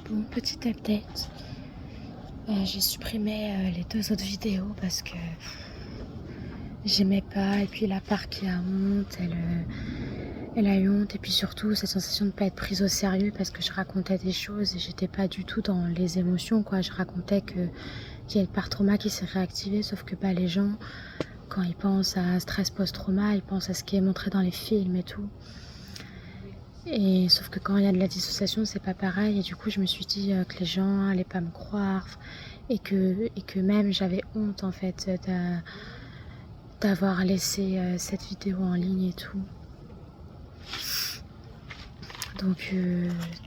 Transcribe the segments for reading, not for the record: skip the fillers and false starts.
Bon, petit update. J'ai supprimé les 2 autres vidéos parce que j'aimais pas. Et puis la part qui a honte, elle a eu honte. Et puis surtout, cette sensation de ne pas être prise au sérieux parce que je racontais des choses et j'étais pas du tout dans les émotions, quoi. Je racontais qu'il y a une part trauma qui s'est réactivée, sauf que les gens, quand ils pensent à stress post-trauma, ils pensent à ce qui est montré dans les films et tout. Et sauf que quand il y a de la dissociation, c'est pas pareil. Et du coup, je me suis dit que les gens allaient pas me croire et que même j'avais honte en fait d'avoir laissé cette vidéo en ligne et tout. Donc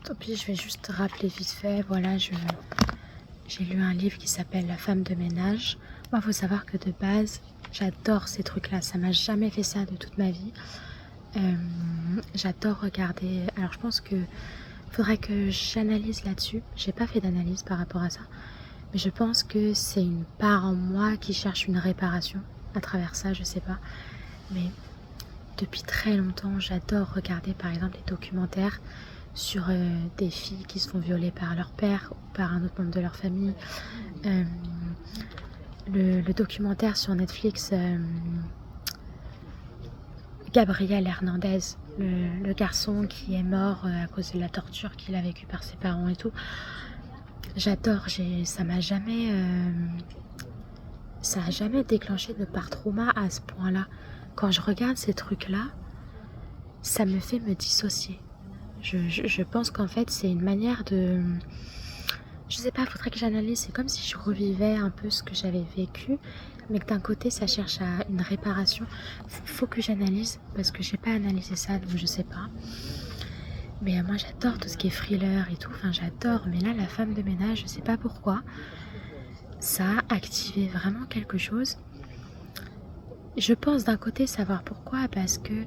tant pis, je vais juste rappeler vite fait. Voilà, j'ai lu un livre qui s'appelle La femme de ménage. Moi, faut savoir que de base, j'adore ces trucs-là. Ça m'a jamais fait ça de toute ma vie. J'adore regarder. Alors je pense que faudrait que j'analyse là-dessus. J'ai pas fait d'analyse par rapport à ça, mais je pense que c'est une part en moi qui cherche une réparation à travers ça, je sais pas. Mais depuis très longtemps, j'adore regarder par exemple les documentaires sur des filles qui se font violer par leur père ou par un autre membre de leur famille. Le documentaire sur Netflix, Gabriel Hernandez, le garçon qui est mort à cause de la torture qu'il a vécue par ses parents et tout. J'adore, ça a jamais déclenché de part trauma à ce point-là. Quand je regarde ces trucs-là, ça me fait me dissocier. Je pense qu'en fait, c'est une manière de... Je sais pas, faudrait que j'analyse. C'est comme si je revivais un peu ce que j'avais vécu, mais que d'un côté, ça cherche à une réparation. Faut que j'analyse, parce que j'ai pas analysé ça, donc je sais pas. Mais moi, j'adore tout ce qui est thriller et tout. Enfin, j'adore. Mais là, La femme de ménage, je sais pas pourquoi. Ça a activé vraiment quelque chose. Je pense d'un côté savoir pourquoi, parce que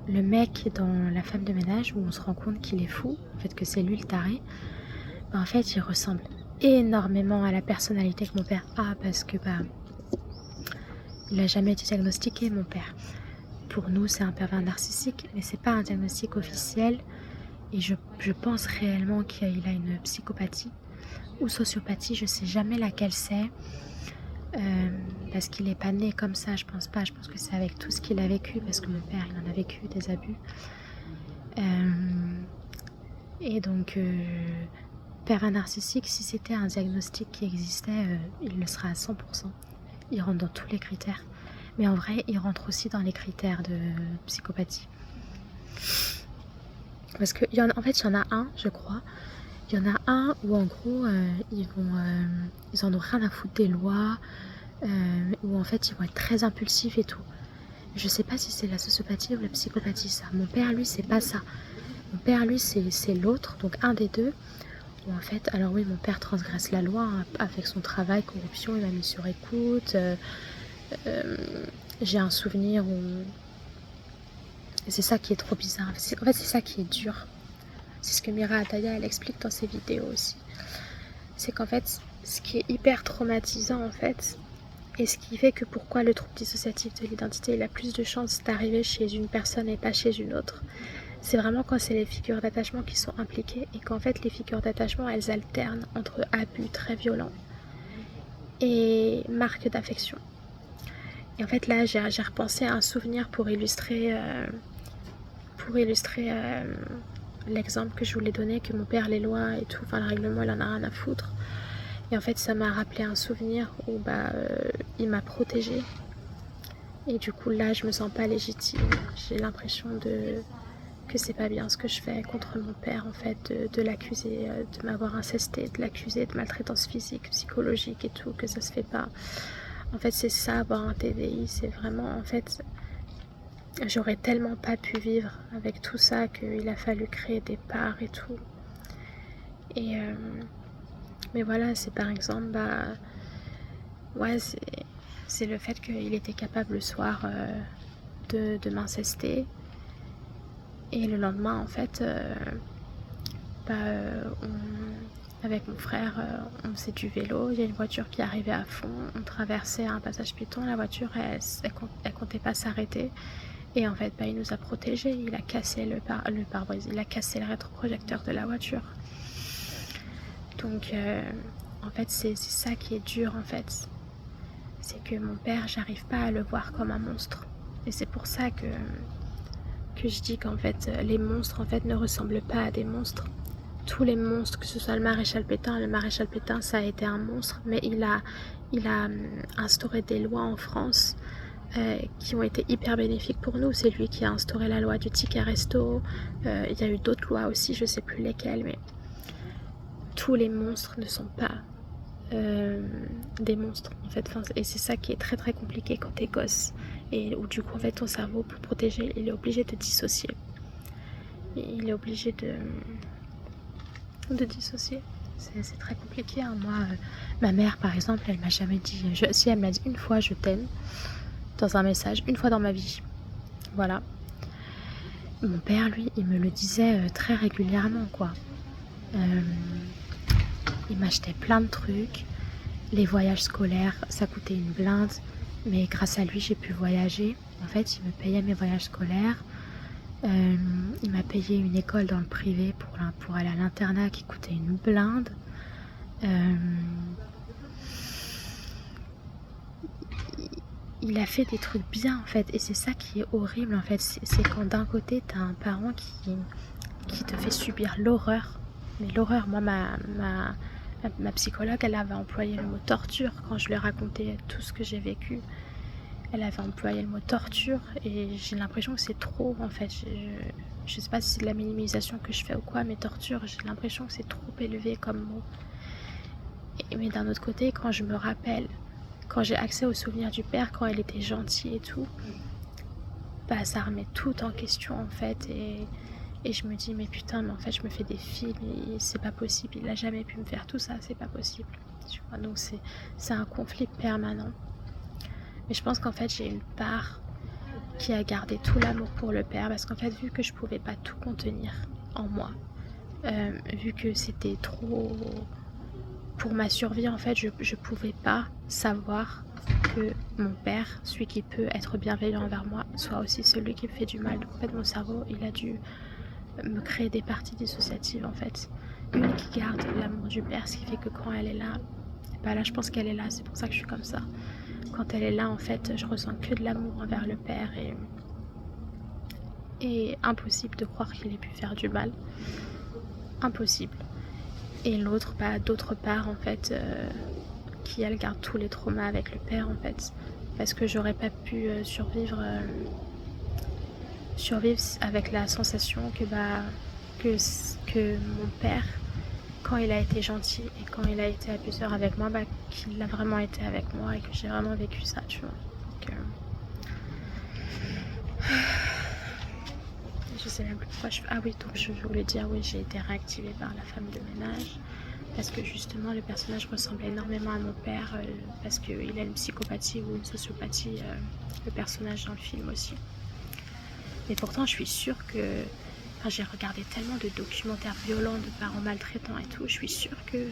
le mec dans La femme de ménage, où on se rend compte qu'il est fou, en fait que c'est lui le taré, en fait il ressemble énormément à la personnalité que mon père a, parce que il a jamais été diagnostiqué, mon père. Pour nous c'est un pervers narcissique, mais c'est pas un diagnostic officiel, et je pense réellement qu'il a une psychopathie ou sociopathie, je sais jamais laquelle c'est. Parce qu'il n'est pas né comme ça, je pense pas. Je pense que c'est avec tout ce qu'il a vécu, parce que mon père, il en a vécu des abus. Et donc, pervers narcissique, si c'était un diagnostic qui existait, il le serait à 100%. Il rentre dans tous les critères. Mais en vrai, il rentre aussi dans les critères de psychopathie. Parce que, il y en a un, je crois. Il y en a un où, en gros, ils en ont rien à foutre des lois. Où en fait ils vont être très impulsifs et tout. Je sais pas si c'est la sociopathie ou la psychopathie, ça. Mon père, lui, c'est pas ça. Mon père, lui, c'est l'autre, donc un des deux. Où en fait, alors oui, mon père transgresse la loi avec son travail, corruption, il m'a mis sur écoute. J'ai un souvenir où... C'est ça qui est trop bizarre. En fait, c'est ça qui est dur. C'est ce que Mira Ataya, elle explique dans ses vidéos aussi. C'est qu'en fait, ce qui est hyper traumatisant, en fait, et ce qui fait que pourquoi le trouble dissociatif de l'identité il a plus de chances d'arriver chez une personne et pas chez une autre, c'est vraiment quand c'est les figures d'attachement qui sont impliquées, et qu'en fait les figures d'attachement elles alternent entre abus très violents et marques d'affection. Et en fait là j'ai repensé à un souvenir pour illustrer l'exemple que je voulais donner, que mon père, les lois et tout, enfin le règlement il en a rien à foutre. Et en fait ça m'a rappelé un souvenir où il m'a protégée. Et du coup là je me sens pas légitime. J'ai l'impression que c'est pas bien ce que je fais contre mon père, en fait, de l'accuser de m'avoir incesté, de l'accuser de maltraitance physique, psychologique et tout, que ça se fait pas. En fait c'est ça, avoir un TDI, c'est vraiment, en fait, j'aurais tellement pas pu vivre avec tout ça qu'il a fallu créer des parts et tout. Et mais voilà, c'est par exemple, ouais, c'est le fait qu'il était capable le soir de m'incester. Et le lendemain, en fait, avec mon frère, on faisait du vélo. Il y a une voiture qui arrivait à fond. On traversait un passage piéton. La voiture, elle comptait pas s'arrêter. Et en fait, bah, il nous a protégés. Il a cassé le pare-brise, il a cassé le rétroprojecteur de la voiture. Donc, en fait, c'est ça qui est dur, en fait. C'est que mon père, j'arrive pas à le voir comme un monstre. Et c'est pour ça que je dis qu'en fait, les monstres, en fait, ne ressemblent pas à des monstres. Tous les monstres, que ce soit le maréchal Pétain, ça a été un monstre, mais il a instauré des lois en France qui ont été hyper bénéfiques pour nous. C'est lui qui a instauré la loi du ticket resto. Il y a eu d'autres lois aussi, je sais plus lesquelles, mais tous les monstres ne sont pas des monstres en fait. Enfin, et c'est ça qui est très très compliqué quand t'es gosse, et où du coup en fait ton cerveau, pour protéger, il est obligé de dissocier. Il est obligé de dissocier. C'est très compliqué, hein. Moi, ma mère par exemple, elle m'a jamais dit, si elle m'a dit une fois je t'aime dans un message, une fois dans ma vie, voilà. Mon père, lui, il me le disait très régulièrement, quoi. Il m'achetait plein de trucs. Les voyages scolaires, ça coûtait une blinde, mais grâce à lui, j'ai pu voyager. En fait, il me payait mes voyages scolaires. Il m'a payé une école dans le privé pour aller à l'internat qui coûtait une blinde. Il a fait des trucs bien, en fait, et c'est ça qui est horrible, en fait. C'est quand d'un côté, t'as un parent qui te fait subir l'horreur. Mais l'horreur, moi, ma psychologue, elle avait employé le mot torture quand je lui racontais tout ce que j'ai vécu. Elle avait employé le mot torture, et j'ai l'impression que c'est trop, en fait. Je sais pas si c'est de la minimisation que je fais ou quoi, mais torture, j'ai l'impression que c'est trop élevé comme mot. Mais d'un autre côté, quand je me rappelle, quand j'ai accès aux souvenirs du père, quand il était gentil et tout, bah ça remet tout en question, en fait, et je me dis, mais putain, mais en fait, je me fais des films, et c'est pas possible, il a jamais pu me faire tout ça, c'est pas possible. Tu vois, donc c'est un conflit permanent. Mais je pense qu'en fait, j'ai une part qui a gardé tout l'amour pour le père, parce qu'en fait, vu que je pouvais pas tout contenir en moi, vu que c'était trop... Pour ma survie, en fait, je pouvais pas savoir que mon père, celui qui peut être bienveillant envers moi, soit aussi celui qui me fait du mal. Donc en fait, mon cerveau, il a dû me créer des parties dissociatives, en fait. Une qui garde l'amour du père, ce qui fait que quand elle est là, bah là, je pense qu'elle est là, c'est pour ça que je suis comme ça. Quand elle est là, en fait, je ressens que de l'amour envers le père, et impossible de croire qu'il ait pu faire du mal. Impossible. Et l'autre, bah, d'autre part, en fait, qui elle garde tous les traumas avec le père, en fait, parce que j'aurais pas pu survivre avec la sensation que mon père, quand il a été gentil et quand il a été abuseur avec moi, bah, qu'il a vraiment été avec moi, et que j'ai vraiment vécu ça, tu vois. Donc, je sais même plus pourquoi ah oui, donc je voulais dire, oui, j'ai été réactivée par la femme de ménage, parce que justement le personnage ressemble énormément à mon père, parce qu'il a une psychopathie ou une sociopathie, le personnage dans le film aussi. Mais pourtant je suis sûre que, enfin, j'ai regardé tellement de documentaires violents de parents maltraitants et tout, je suis sûre que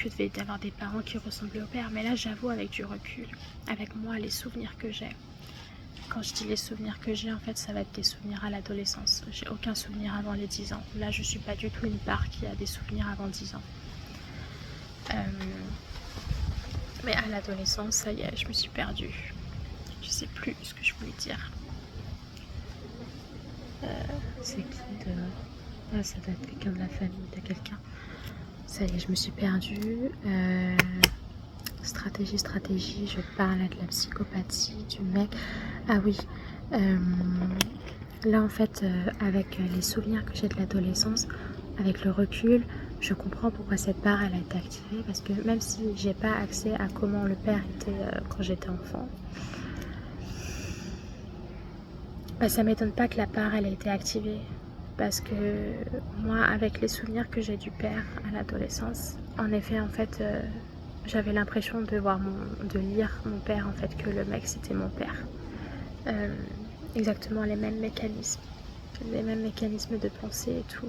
devait y avoir des parents qui ressemblaient au père. Mais là, j'avoue, avec du recul, avec moi, les souvenirs que j'ai, quand je dis les souvenirs que j'ai, en fait, ça va être des souvenirs à l'adolescence. J'ai aucun souvenir avant les 10 ans. Là, je suis pas du tout une part qui a des souvenirs avant 10 ans. Mais à l'adolescence, ça y est, je me suis perdue. Je sais plus ce que je voulais dire. C'est qui dehors? Ah, ça doit être quelqu'un de la famille de quelqu'un. Ça y est, je me suis perdue. Stratégie, je parle de la psychopathie du mec. Ah oui, là en fait, avec les souvenirs que j'ai de l'adolescence, avec le recul, je comprends pourquoi cette part elle a été activée, parce que même si j'ai pas accès à comment le père était quand j'étais enfant, bah, ça m'étonne pas que la part elle ait été activée, parce que moi, avec les souvenirs que j'ai du père à l'adolescence, en effet, en fait, j'avais l'impression de lire mon père, en fait, que le mec c'était mon père. Exactement les mêmes mécanismes de pensée et tout.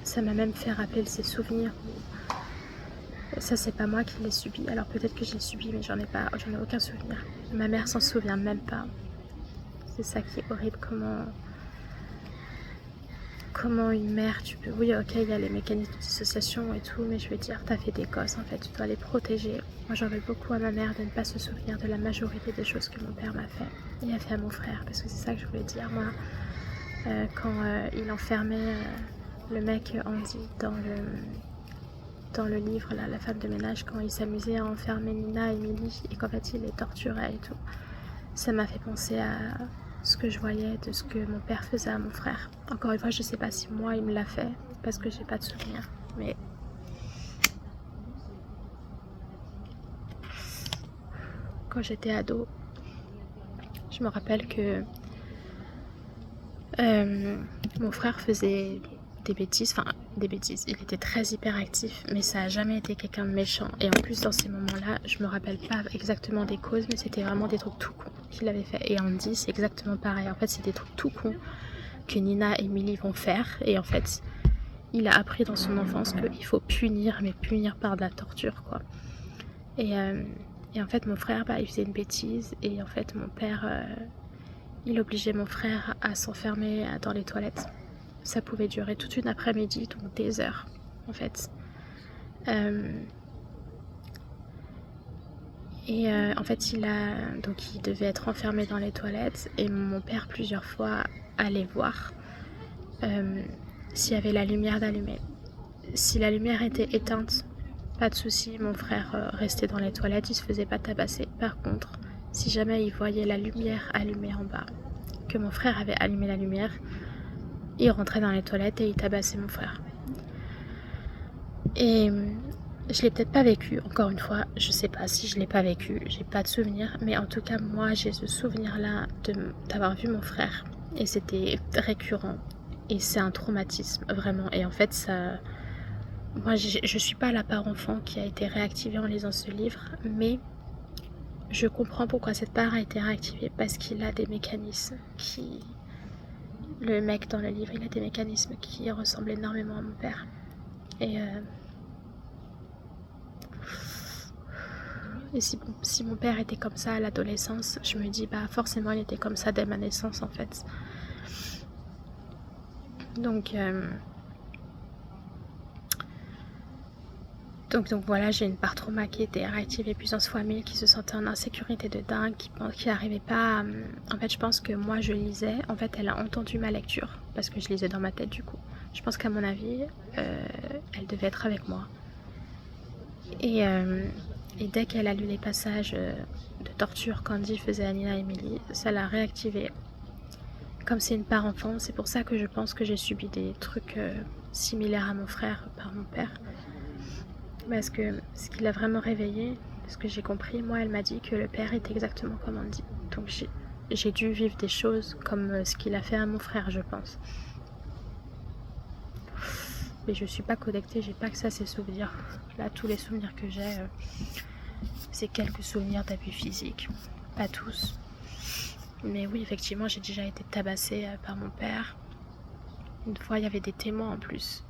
Ça m'a même fait rappeler ces souvenirs où ça, c'est pas moi qui l'ai subi. Alors peut-être que j'ai subi, mais j'en ai aucun souvenir. Ma mère s'en souvient même pas. C'est ça qui est horrible, comment une mère, tu peux... Oui, ok, il y a les mécanismes de dissociation et tout, mais je veux dire, t'as fait des gosses, en fait, tu dois les protéger. Moi, j'en veux beaucoup à ma mère de ne pas se souvenir de la majorité des choses que mon père m'a fait et a fait à mon frère, parce que c'est ça que je voulais dire, moi. Quand il enfermait le mec Andy dans le livre, là, la femme de ménage, quand il s'amusait à enfermer Nina et Emily, et qu'en fait, il les torturait et tout. Ça m'a fait penser à ce que je voyais de ce que mon père faisait à mon frère. Encore une fois, je sais pas si moi il me l'a fait parce que j'ai pas de souvenir, mais quand j'étais ado, je me rappelle que mon frère faisait des bêtises, il était très hyperactif, mais ça a jamais été quelqu'un de méchant. Et en plus, dans ces moments-là, je me rappelle pas exactement des causes, mais c'était vraiment des trucs tout cons qu'il avait fait. Et Andy, c'est exactement pareil. En fait, c'est des trucs tout cons que Nina et Emily vont faire. Et en fait, il a appris dans son enfance qu'il faut punir, mais punir par de la torture, quoi. Et en fait, mon frère, il faisait une bêtise. Et en fait, mon père, il obligeait mon frère à s'enfermer dans les toilettes. Ça pouvait durer toute une après-midi, donc des heures, en fait. En fait, il devait être enfermé dans les toilettes. Et mon père, plusieurs fois, allait voir s'il y avait la lumière d'allumée. Si la lumière était éteinte, pas de souci, mon frère restait dans les toilettes, il se faisait pas tabasser. Par contre, si jamais il voyait la lumière allumée en bas, que mon frère avait allumé la lumière, il rentrait dans les toilettes et il tabassait mon frère. Et je l'ai peut-être pas vécu, encore une fois, je sais pas si je l'ai pas vécu, j'ai pas de souvenir, mais en tout cas, moi, j'ai ce souvenir-là d'avoir vu mon frère. Et c'était récurrent. Et c'est un traumatisme, vraiment. Et en fait, ça... Moi, je suis pas la part enfant qui a été réactivée en lisant ce livre, mais je comprends pourquoi cette part a été réactivée, parce qu'il a des mécanismes qui... Le mec dans le livre, il a des mécanismes qui ressemblent énormément à mon père. Et si mon père était comme ça à l'adolescence, je me dis, forcément, il était comme ça dès ma naissance, en fait. Donc voilà, j'ai une part trauma qui était réactivée puissance fois 1000, qui se sentait en insécurité de dingue, qui n'arrivait pas à... En fait, je pense que moi, je lisais. En fait, elle a entendu ma lecture, parce que je lisais dans ma tête, du coup. Je pense qu'à mon avis, elle devait être avec moi. Et dès qu'elle a lu les passages de torture qu'Andy faisait à Nina et Emily, ça l'a réactivée. Comme c'est une part enfant, c'est pour ça que je pense que j'ai subi des trucs similaires à mon frère par mon père. Parce que ce qui l'a vraiment réveillée, ce que j'ai compris, moi, elle m'a dit que le père était exactement comme Andy. Donc j'ai dû vivre des choses comme ce qu'il a fait à mon frère, je pense. Mais je suis pas connectée, j'ai pas que ça, ces souvenirs. Là, tous les souvenirs que j'ai, c'est quelques souvenirs d'abus physiques. Pas tous. Mais oui, effectivement, j'ai déjà été tabassée par mon père. Une fois, il y avait des témoins en plus.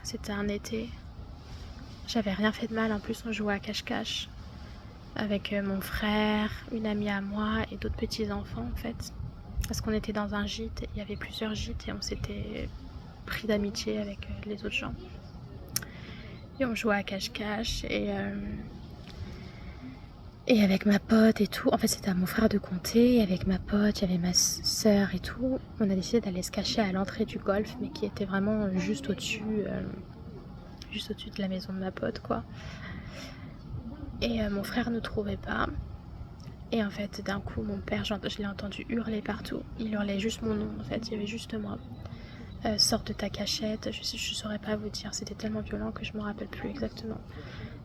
C'était un été. J'avais rien fait de mal. En plus, on jouait à cache-cache avec mon frère, une amie à moi et d'autres petits-enfants, en fait. Parce qu'on était dans un gîte. Il y avait plusieurs gîtes et on s'était pris d'amitié avec les autres gens. Et on jouait à cache-cache et avec ma pote et tout. En fait, c'était à mon frère de compter. Et avec ma pote, il y avait ma soeur et tout. On a décidé d'aller se cacher à l'entrée du golf, mais qui était vraiment juste au-dessus de la maison de ma pote, quoi. Et mon frère ne trouvait pas. Et en fait, d'un coup, mon père, je l'ai entendu hurler partout. Il hurlait juste mon nom, en fait. Il y avait juste moi. Sors de ta cachette. Je saurais pas vous dire. C'était tellement violent que je me rappelle plus exactement.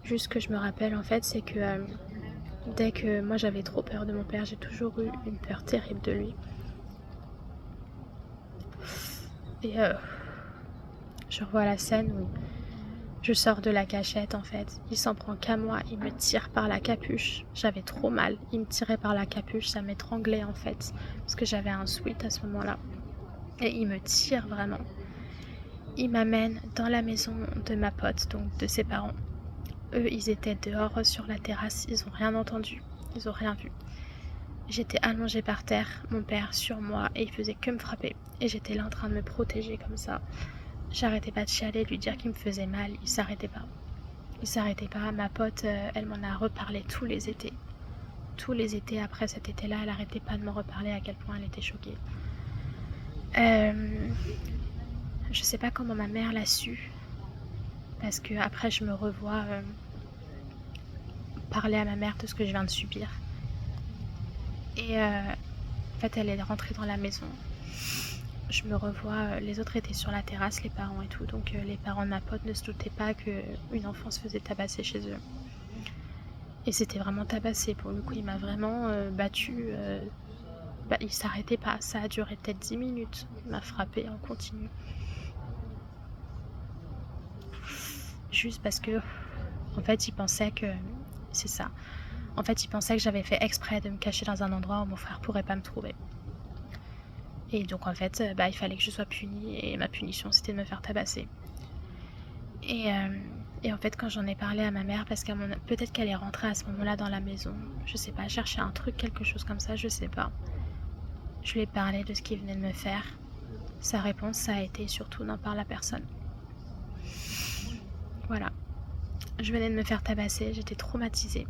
Juste ce que je me rappelle, en fait, c'est que dès que moi j'avais trop peur de mon père, j'ai toujours eu une peur terrible de lui. Et je revois la scène où je sors de la cachette, en fait. Il s'en prend qu'à moi, il me tire par la capuche. J'avais trop mal. Il me tirait par la capuche, ça m'étranglait, en fait. Parce que j'avais un sweat à ce moment-là. Et il me tire vraiment. Il m'amène dans la maison de ma pote, donc de ses parents. Eux, ils étaient dehors sur la terrasse, ils ont rien entendu, ils ont rien vu. J'étais allongée par terre, mon père sur moi, et il faisait que me frapper. Et j'étais là en train de me protéger comme ça. J'arrêtais pas de chialer, de lui dire qu'il me faisait mal, il s'arrêtait pas. Il s'arrêtait pas. Ma pote, elle m'en a reparlé tous les étés. Tous les étés après cet été-là, elle arrêtait pas de me reparler à quel point elle était choquée. Je sais pas comment ma mère l'a su, parce que après je me revois parler à ma mère de ce que je viens de subir. Et en fait, elle est rentrée dans la maison. Je me revois, les autres étaient sur la terrasse, les parents et tout, donc les parents de ma pote ne se doutaient pas qu'une enfant se faisait tabasser chez eux. Et c'était vraiment tabassé, pour le coup, il m'a vraiment battue. Il s'arrêtait pas, ça a duré peut-être 10 minutes. Il m'a frappé en continu. Juste parce que, en fait, il pensait que... C'est ça. En fait, il pensait que j'avais fait exprès de me cacher dans un endroit où mon frère pourrait pas me trouver. Et donc, en fait, il fallait que je sois punie, et ma punition, c'était de me faire tabasser. Et en fait, quand j'en ai parlé à ma mère, parce que peut-être qu'elle est rentrée à ce moment-là dans la maison, je sais pas, chercher un truc, quelque chose comme ça, je sais pas. Je lui ai parlé de ce qu'il venait de me faire. Sa réponse, ça a été surtout n'en parle à personne. Voilà. Je venais de me faire tabasser, j'étais traumatisée.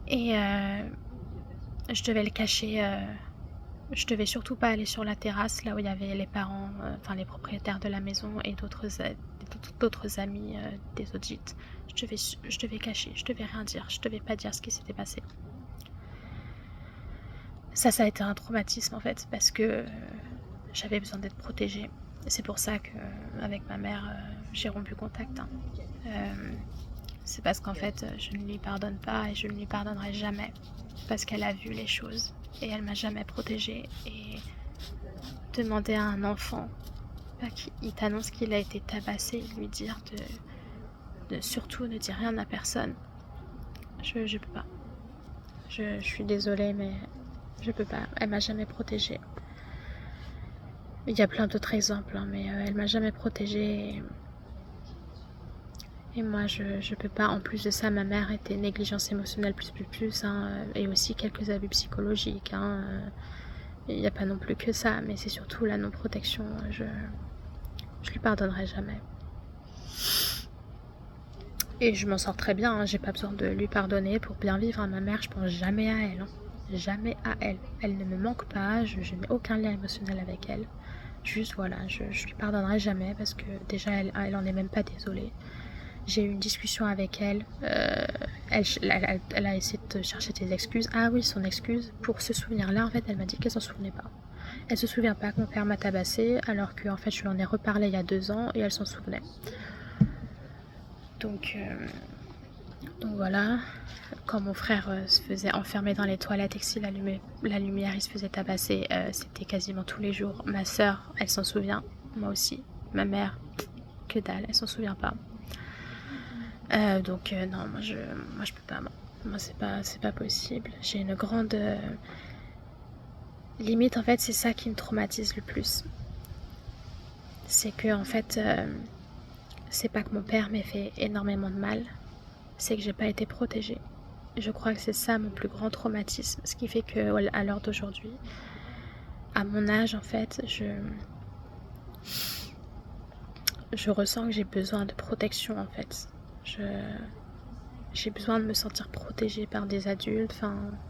Et je devais le cacher. Je devais surtout pas aller sur la terrasse, là où il y avait les parents, les propriétaires de la maison et d'autres amis des autres gîtes. Je devais cacher, je devais rien dire, je devais pas dire ce qui s'était passé. Ça a été un traumatisme en fait, parce que j'avais besoin d'être protégée. C'est pour ça qu'avec ma mère, j'ai rompu contact. C'est parce qu'en fait, je ne lui pardonne pas et je ne lui pardonnerai jamais. Parce qu'elle a vu les choses et elle m'a jamais protégée. Et demander à un enfant qui t'annonce qu'il a été tabassé, lui dire de surtout ne dire rien à personne, je peux pas. Je suis désolée, mais je peux pas. Elle m'a jamais protégée. Il y a plein d'autres exemples, mais elle m'a jamais protégée. Et moi, je peux pas. En plus de ça, ma mère était négligence émotionnelle plus, et aussi quelques abus psychologiques. Il n'y a pas non plus que ça, mais c'est surtout la non-protection. Je lui pardonnerai jamais. Et je m'en sors très bien, j'ai pas besoin de lui pardonner pour bien vivre. Ma mère, je pense jamais à elle. Jamais à elle. Elle ne me manque pas, je n'ai aucun lien émotionnel avec elle. Juste voilà, je lui pardonnerai jamais parce que déjà elle en est même pas désolée. J'ai eu une discussion avec elle. Elle a essayé de chercher des excuses. Ah oui, son excuse pour ce souvenir-là, en fait, elle m'a dit qu'elle s'en souvenait pas. Elle se souvient pas que mon père m'a tabassée, alors que en fait, je lui en ai reparlé il y a 2 ans et elle s'en souvenait. Donc voilà. Quand mon frère se faisait enfermer dans les toilettes et que s'il allumait la lumière, il se faisait tabasser, c'était quasiment tous les jours. Ma soeur, elle s'en souvient. Moi aussi. Ma mère, que dalle, elle s'en souvient pas. Non, moi je peux pas. Moi c'est pas possible. J'ai une grande limite en fait, c'est ça qui me traumatise le plus. C'est que en fait, c'est pas que mon père m'ait fait énormément de mal, c'est que j'ai pas été protégée. Je crois que c'est ça mon plus grand traumatisme, ce qui fait que à l'heure d'aujourd'hui, à mon âge en fait, je ressens que j'ai besoin de protection en fait. J'ai besoin de me sentir protégée par des adultes.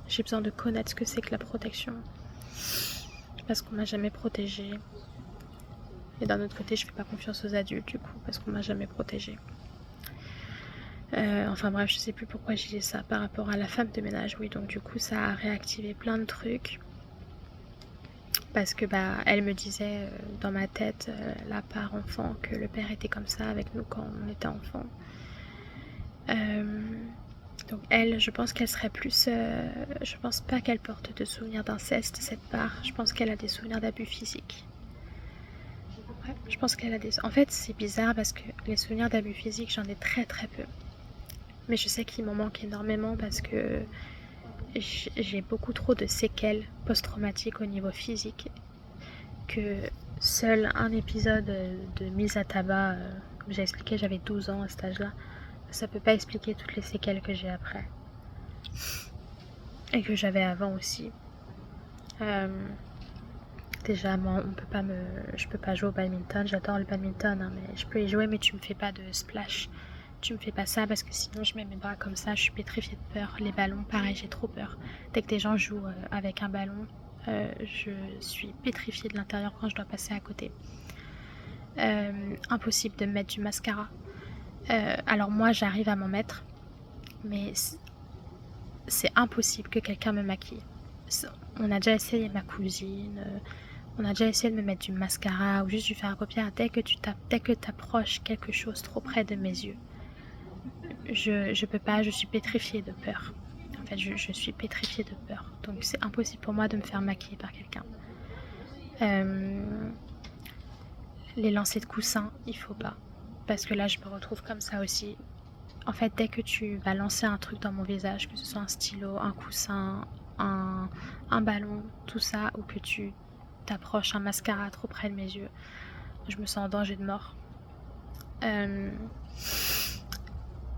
J'ai besoin de connaître ce que c'est que la protection. Parce qu'on m'a jamais protégée. Et d'un autre côté, je fais pas confiance aux adultes du coup, parce qu'on m'a jamais protégée. Bref, je sais plus pourquoi j'ai dit ça par rapport à la femme de ménage. Oui, donc du coup, ça a réactivé plein de trucs. Parce que elle me disait dans ma tête, là par enfant, que le père était comme ça avec nous quand on était enfant. Donc elle, je pense qu'elle serait plus... je pense pas qu'elle porte de souvenirs d'inceste, cette part. Je pense qu'elle a des souvenirs d'abus physiques. Ouais, je pense qu'elle a des... En fait, c'est bizarre parce que les souvenirs d'abus physiques, j'en ai très très peu. Mais je sais qu'il m'en manque énormément parce que j'ai beaucoup trop de séquelles post-traumatiques au niveau physique. Que seul un épisode de mise à tabac, comme j'ai expliqué, j'avais 12 ans à cet âge-là, ça peut pas expliquer toutes les séquelles que j'ai après. Et que j'avais avant aussi. Déjà, moi, je peux pas jouer au badminton. J'adore le badminton, hein, mais je peux y jouer, mais tu me fais pas de splash. Tu me fais pas ça parce que sinon je mets mes bras comme ça, je suis pétrifiée de peur. Les ballons, pareil, j'ai trop peur. Dès que des gens jouent avec un ballon, je suis pétrifiée de l'intérieur quand je dois passer à côté. Impossible de me mettre du mascara. Alors moi, j'arrive à m'en mettre, mais c'est impossible que quelqu'un me maquille. On a déjà essayé, ma cousine, on a déjà essayé de me mettre du mascara ou juste du fard à paupières. Dès que t'approches quelque chose trop près de mes yeux, je peux pas, je suis pétrifiée de peur. En fait, je suis pétrifiée de peur. Donc c'est impossible pour moi de me faire maquiller par quelqu'un. Les lancers de coussins, il faut pas. Parce que là, je me retrouve comme ça aussi. En fait, dès que tu vas lancer un truc dans mon visage, que ce soit un stylo, un coussin, un ballon, tout ça, ou que tu t'approches un mascara trop près de mes yeux, je me sens en danger de mort.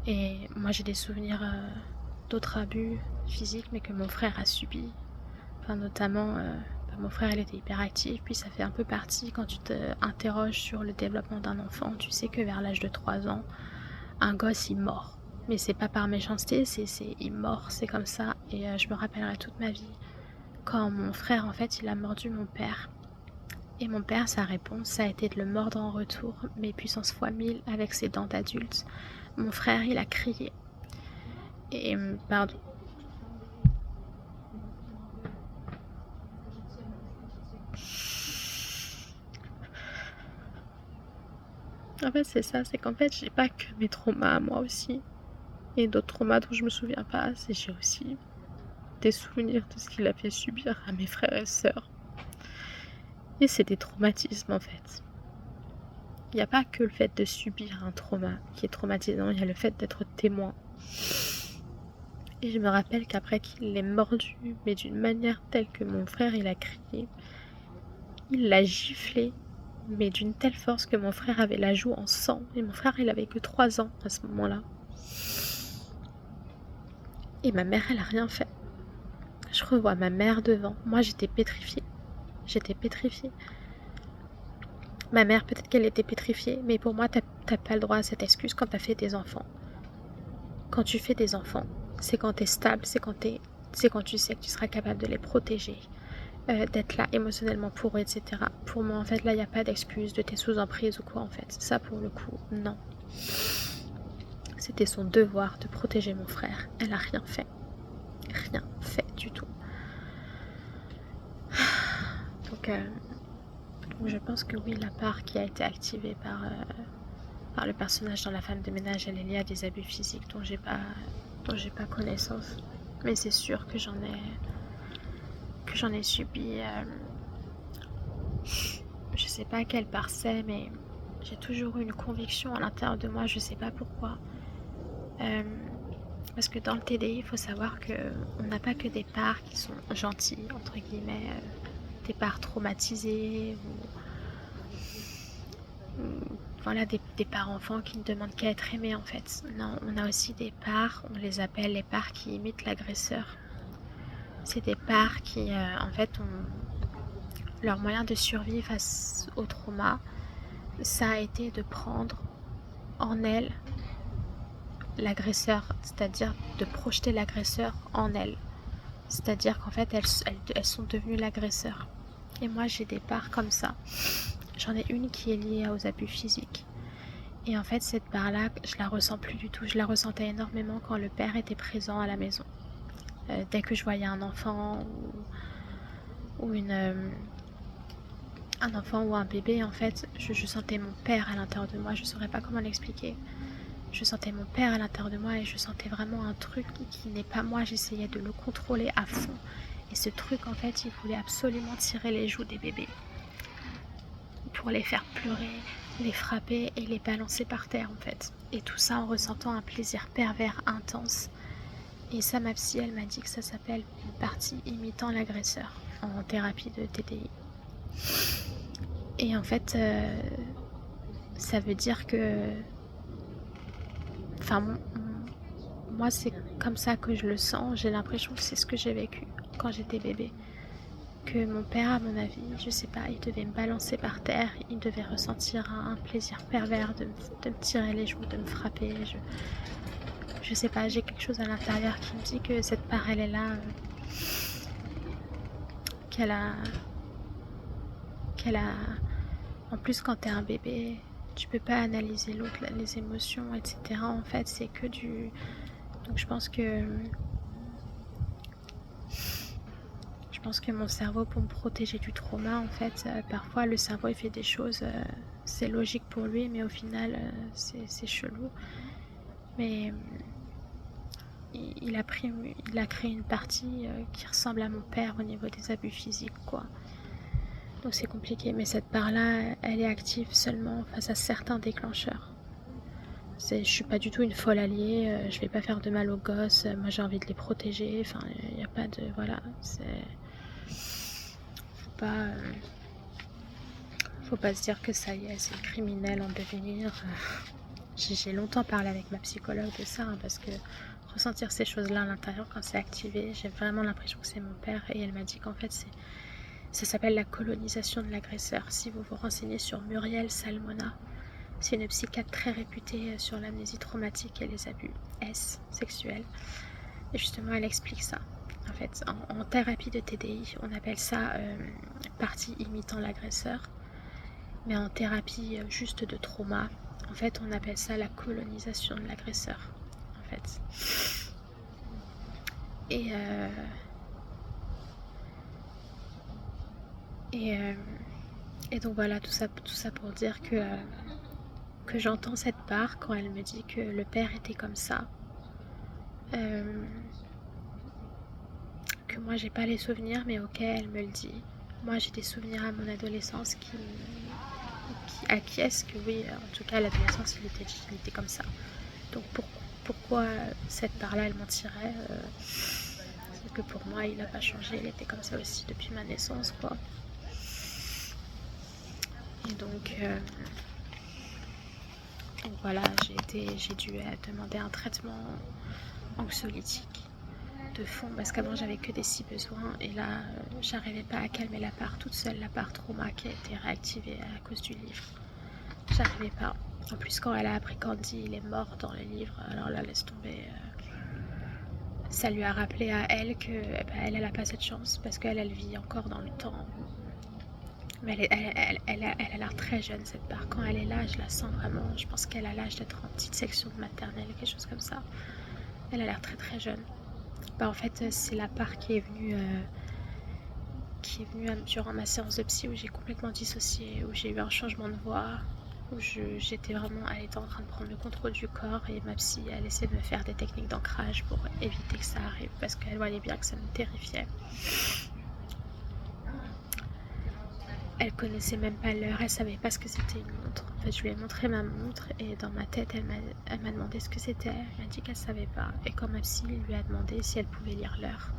Et moi, j'ai des souvenirs d'autres abus physiques, mais que mon frère a subi. Enfin, notamment, mon frère, il était hyperactif, puis ça fait un peu partie, quand tu t'interroges sur le développement d'un enfant, tu sais que vers l'âge de 3 ans, un gosse, il mord. Mais c'est pas par méchanceté, il mord, c'est comme ça. Et je me rappellerai toute ma vie quand mon frère, en fait, il a mordu mon père. Et mon père, sa réponse, ça a été de le mordre en retour, mais puissance fois 1000 avec ses dents d'adulte. Mon frère, il a crié. Et, pardon. En fait, c'est ça, c'est qu'en fait, j'ai pas que mes traumas, moi aussi. Et d'autres traumas dont je me souviens pas, j'ai aussi des souvenirs de ce qu'il a fait subir à mes frères et sœurs. Et c'est des traumatismes, en fait. Il n'y a pas que le fait de subir un trauma qui est traumatisant, il y a le fait d'être témoin. Et je me rappelle qu'après qu'il l'ait mordu, mais d'une manière telle que mon frère, il a crié, il l'a giflé, mais d'une telle force que mon frère avait la joue en sang. Et mon frère, il avait que 3 ans à ce moment-là. Et ma mère, elle a rien fait. Je revois ma mère devant. Moi, j'étais pétrifiée. Ma mère, peut-être qu'elle était pétrifiée, mais pour moi, t'as pas le droit à cette excuse quand t'as fait des enfants. Quand tu fais des enfants, c'est quand t'es stable, c'est quand tu sais que tu seras capable de les protéger, d'être là émotionnellement pour eux, etc. Pour moi, en fait, là, il n'y a pas d'excuse de t'es sous emprise ou quoi, en fait. Ça, pour le coup, non. C'était son devoir de protéger mon frère. Elle a rien fait. Rien fait du tout. Donc je pense que oui, la part qui a été activée par le personnage dans La femme de ménage, elle est liée à des abus physiques dont j'ai pas connaissance. Mais c'est sûr que j'en ai subi. Je sais pas quelle part c'est, mais j'ai toujours eu une conviction à l'intérieur de moi, je sais pas pourquoi. Parce que dans le TDI, il faut savoir qu'on n'a pas que des parts qui sont gentilles, entre guillemets, des parts traumatisées ou voilà, des parts enfants qui ne demandent qu'à être aimés, en fait. Non, on a aussi des parts, on les appelle les parts qui imitent l'agresseur. C'est des parts qui, en fait, leur moyen de survie face au trauma, ça a été de prendre en elles l'agresseur, c'est-à-dire de projeter l'agresseur en elles. C'est-à-dire qu'en fait, elles sont devenues l'agresseur. Et moi, j'ai des parts comme ça. J'en ai une qui est liée aux abus physiques. Et en fait, cette part-là, je la ressens plus du tout. Je la ressentais énormément quand le père était présent à la maison. Dès que je voyais un enfant ou un enfant ou un bébé, en fait, je sentais mon père à l'intérieur de moi. Je ne saurais pas comment l'expliquer. Je sentais mon père à l'intérieur de moi et je sentais vraiment un truc qui n'est pas moi. J'essayais de le contrôler à fond. Et ce truc, en fait, il voulait absolument tirer les joues des bébés pour les faire pleurer, les frapper et les balancer par terre, en fait. Et tout ça en ressentant un plaisir pervers intense. Et ça, ma psy, elle m'a dit que ça s'appelle une partie imitant l'agresseur en thérapie de TDI. Et en fait, ça veut dire que enfin, moi c'est comme ça que je le sens, j'ai l'impression que c'est ce que j'ai vécu quand j'étais bébé. Que mon père, à mon avis, je sais pas, il devait me balancer par terre, il devait ressentir un plaisir pervers de me tirer les joues, de me frapper. Je sais pas, j'ai quelque chose à l'intérieur qui me dit que cette part, elle est là, qu'elle a... En plus, quand t'es un bébé, tu peux pas analyser l'autre, les émotions, etc. En fait, c'est que du... Donc je pense que mon cerveau, pour me protéger du trauma, en fait, parfois le cerveau il fait des choses, c'est logique pour lui, mais au final, c'est chelou. Mais il a créé une partie qui ressemble à mon père au niveau des abus physiques, quoi. Donc c'est compliqué, mais cette part-là, elle est active seulement face à certains déclencheurs. Je suis pas du tout une folle alliée, je vais pas faire de mal aux gosses, moi j'ai envie de les protéger, enfin, il n'y a pas de... Voilà, faut pas se dire que ça y est, c'est une criminelle en devenir. J'ai longtemps parlé avec ma psychologue de ça, hein, parce que ressentir ces choses-là à l'intérieur quand c'est activé, j'ai vraiment l'impression que c'est mon père, et elle m'a dit qu'en fait ça s'appelle la colonisation de l'agresseur. Si vous vous renseignez sur Muriel Salmona, c'est une psychiatre très réputée sur l'amnésie traumatique et les abus sexuels. Et justement, elle explique ça. En fait, en thérapie de TDI, on appelle ça partie imitant l'agresseur. Mais en thérapie juste de trauma, en fait, on appelle ça la colonisation de l'agresseur. En fait. Et donc voilà, tout ça pour dire que j'entends cette part quand elle me dit que le père était comme ça. Que moi j'ai pas les souvenirs, mais ok, elle me le dit. Moi j'ai des souvenirs à mon adolescence qui acquiescent que oui, en tout cas à l'adolescence il était comme ça. Donc pourquoi cette part-là elle mentirait c'est que pour moi il n'a pas changé, il était comme ça aussi depuis ma naissance, quoi. Et donc voilà, j'ai dû demander un traitement anxiolytique de fond, parce qu'avant j'avais que des si besoins, et là j'arrivais pas à calmer la part toute seule, la part trauma qui a été réactivée à cause du livre. J'arrivais pas. En plus, quand elle a appris qu'Andy il est mort dans le livre, alors là laisse tomber. Ça lui a rappelé à elle que elle a pas cette chance, parce qu'elle vit encore dans le temps. Mais elle a l'air très jeune, cette part. Quand elle est là, je la sens vraiment. Je pense qu'elle a l'âge d'être en petite section de maternelle, quelque chose comme ça. Elle a l'air très très jeune. En fait, c'est la part qui est venue durant ma séance de psy, où j'ai complètement dissocié, où j'ai eu un changement de voix, où j'étais vraiment, elle était en train de prendre le contrôle du corps, et ma psy, elle essayait de me faire des techniques d'ancrage pour éviter que ça arrive, parce qu'elle voyait bien que ça me terrifiait. Elle connaissait même pas l'heure, elle savait pas ce que c'était une montre. En fait, je lui ai montré ma montre, et dans ma tête, elle m'a demandé ce que c'était. Elle m'a dit qu'elle savait pas. Et quand ma psy lui a demandé si elle pouvait lire l'heure,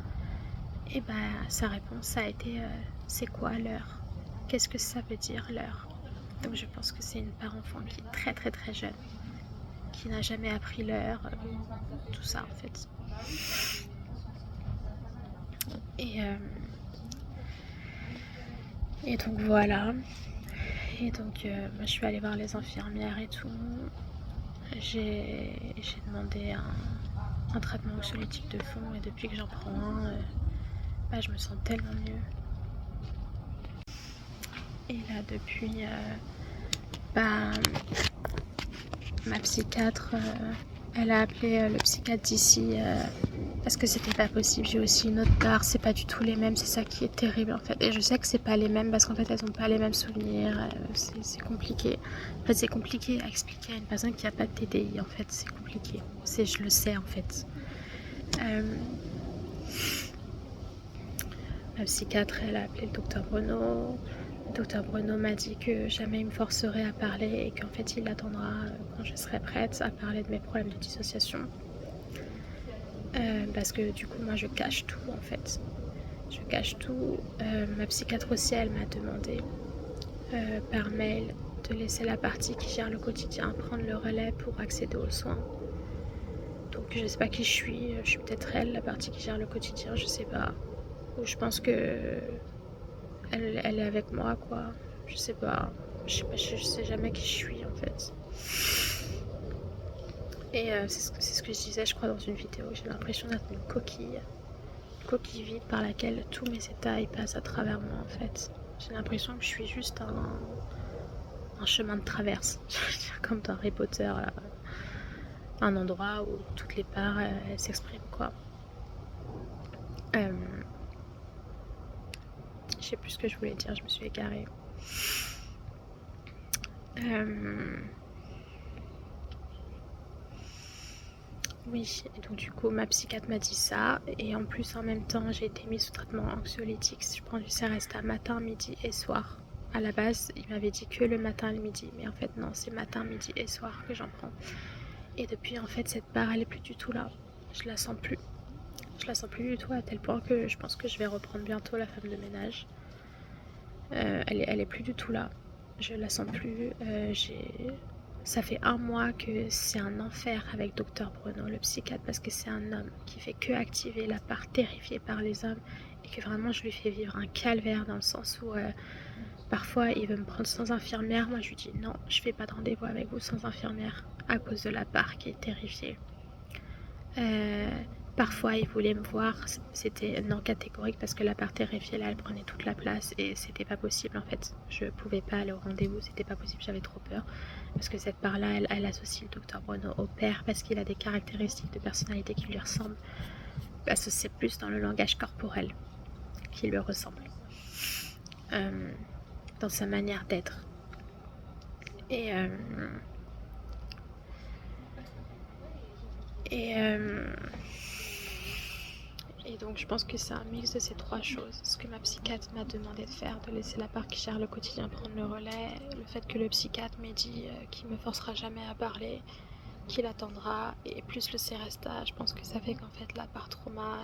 et sa réponse a été c'est quoi l'heure? Qu'est-ce que ça veut dire l'heure? Donc je pense que c'est une part enfant qui est très très très jeune, qui n'a jamais appris l'heure, tout ça en fait. Et donc voilà. Et donc moi je suis allée voir les infirmières et tout. J'ai demandé un traitement anxiolytique de fond, et depuis que j'en prends un, je me sens tellement mieux. Et là depuis ma psychiatre, elle a appelé le psychiatre d'ici parce que c'était pas possible. J'ai aussi une autre part, c'est pas du tout les mêmes, c'est ça qui est terrible en fait. Et je sais que c'est pas les mêmes parce qu'en fait elles ont pas les mêmes souvenirs, c'est compliqué. En fait c'est compliqué à expliquer à une personne qui a pas de TDI, en fait c'est compliqué. Je le sais en fait. Ma psychiatre, elle a appelé le docteur Bruno. Le docteur Bruno m'a dit que jamais il me forcerait à parler, et qu'en fait il attendra quand je serai prête à parler de mes problèmes de dissociation. Parce que du coup moi je cache tout en fait. Je cache tout. Ma psychiatre aussi, elle m'a demandé par mail de laisser la partie qui gère le quotidien prendre le relais pour accéder aux soins. que je sais pas qui je suis peut-être elle, la partie qui gère le quotidien, je sais pas. Ou je pense que elle est avec moi, quoi. Je sais pas. Je sais jamais qui je suis, en fait. Et c'est ce que je disais, je crois, dans une vidéo. J'ai l'impression d'être une coquille vide par laquelle tous mes états ils passent à travers moi, en fait. J'ai l'impression que je suis juste un chemin de traverse. Comme dans Harry Potter, là. Un endroit où toutes les parts elles s'expriment, quoi. Je sais plus ce que je voulais dire, je me suis égarée. Oui, et donc du coup ma psychiatre m'a dit ça, et en plus en même temps j'ai été mise sous traitement anxiolytique. Je prends du Seresta matin, midi et soir. À la base il m'avait dit que le matin et le midi, mais en fait non, c'est matin, midi et soir que j'en prends. Et depuis en fait cette barre elle est plus du tout là, je la sens plus. Je la sens plus du tout, à tel point que je pense que je vais reprendre bientôt la femme de ménage. Elle est plus du tout là, je la sens plus. Ça fait 1 mois que c'est un enfer avec Dr Bruno, le psychiatre, parce que c'est un homme qui fait que activer la part terrifiée par les hommes, et que vraiment je lui fais vivre un calvaire, dans le sens où parfois il veut me prendre sans infirmière. Moi je lui dis non, je fais pas de rendez-vous avec vous sans infirmière, à cause de la part qui est terrifiée. Parfois il voulait me voir, c'était non catégorique, parce que la part terrifiée là elle prenait toute la place et c'était pas possible en fait. Je pouvais pas aller au rendez-vous, c'était pas possible, j'avais trop peur. Parce que cette part là elle associe le docteur Bruno au père, parce qu'il a des caractéristiques de personnalité qui lui ressemblent. Parce que c'est plus dans le langage corporel qui lui ressemble, dans sa manière d'être. Et donc je pense que c'est un mix de ces 3 choses. Ce que ma psychiatre m'a demandé de faire, de laisser la part qui gère le quotidien prendre le relais, le fait que le psychiatre m'ait dit qu'il me forcera jamais à parler, qu'il attendra, et plus le Seresta, je pense que ça fait qu'en fait la part trauma,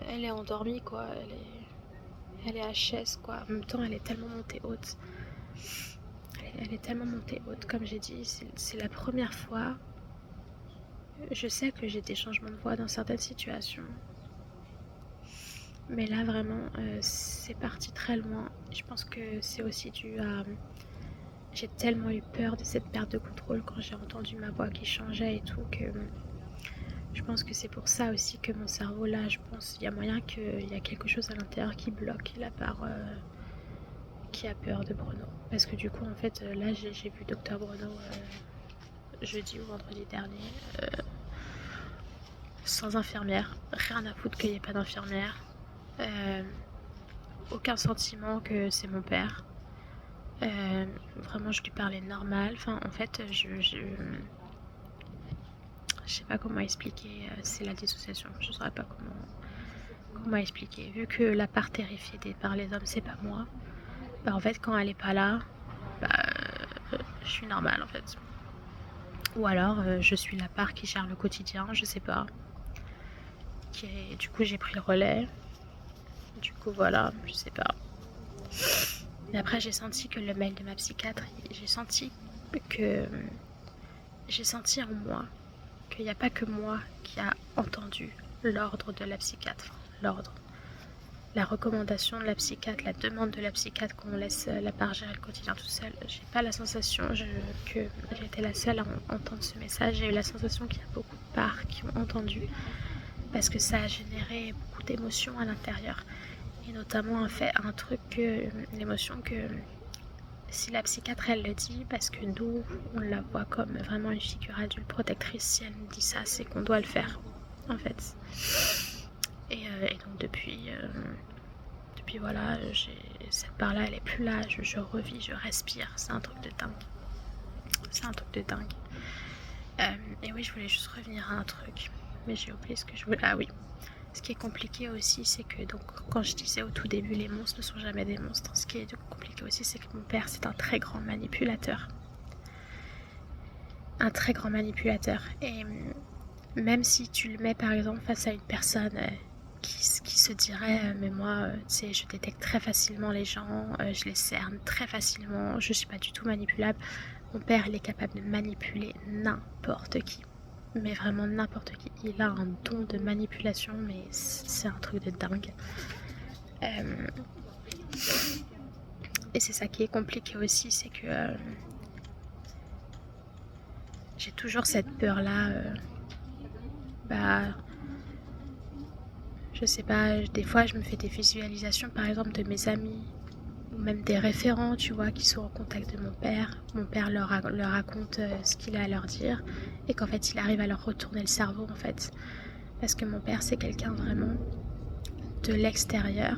elle est endormie, quoi. Elle est HS, quoi. En même temps elle est tellement montée haute. Elle est tellement montée haute, comme j'ai dit, c'est la première fois. Je sais que j'ai des changements de voix dans certaines situations. Mais là, vraiment, c'est parti très loin. Je pense que c'est aussi dû à... J'ai tellement eu peur de cette perte de contrôle quand j'ai entendu ma voix qui changeait et tout, que je pense que c'est pour ça aussi que mon cerveau, là, je pense, il y a moyen qu'il y a quelque chose à l'intérieur qui bloque la part qui a peur de Bruno. Parce que du coup, en fait, là, j'ai vu Dr Bruno jeudi ou vendredi dernier, sans infirmière. Rien à foutre qu'il n'y ait pas d'infirmière. Aucun sentiment que c'est mon père. Vraiment je lui parlais normal. Enfin en fait je sais pas comment expliquer, c'est la dissociation, je saurais pas comment expliquer. Vu que la part terrifiée par les hommes c'est pas moi, bah en fait quand elle est pas là, bah je suis normale en fait. Ou alors je suis la part qui gère le quotidien, je sais pas. Du coup j'ai pris le relais. Du coup voilà, je sais pas. Mais après j'ai senti que le mail de ma psychiatre, j'ai senti en moi qu'il n'y a pas que moi qui a entendu l'ordre de la psychiatre, l'ordre, la recommandation de la psychiatre, la demande de la psychiatre qu'on laisse la part gérer le quotidien tout seul. J'ai pas la sensation que j'étais la seule à entendre ce message. J'ai eu la sensation qu'il y a beaucoup de parts qui ont entendu, parce que ça a généré beaucoup d'émotions à l'intérieur, et notamment un truc, l'émotion que si la psychiatre elle le dit, parce que nous on la voit comme vraiment une figure adulte protectrice, si elle nous dit ça c'est qu'on doit le faire en fait. Et donc depuis voilà, cette part là elle est plus là, je revis, je respire, c'est un truc de dingue. Et oui, je voulais juste revenir à un truc, mais j'ai oublié ce que je voulais. Ah oui, ce qui est compliqué aussi, c'est que, donc, quand je disais au tout début, les monstres ne sont jamais des monstres. Ce qui est compliqué aussi, c'est que mon père, c'est un très grand manipulateur. Un très grand manipulateur. Et même si tu le mets, par exemple, face à une personne qui se dirait mais moi, tu sais, je détecte très facilement les gens, je les cerne très facilement, je suis pas du tout manipulable. Mon père, il est capable de manipuler n'importe qui. mais vraiment n'importe qui. Il a un don de manipulation, mais c'est un truc de dingue. Et c'est ça qui est compliqué aussi, c'est que j'ai toujours cette peur-là. Je sais pas, des fois je me fais des visualisations par exemple de mes amis ou même des référents, tu vois, qui sont en contact de mon père. Mon père leur raconte ce qu'il a à leur dire et qu'en fait il arrive à leur retourner le cerveau en fait. Parce que mon père c'est quelqu'un vraiment de l'extérieur.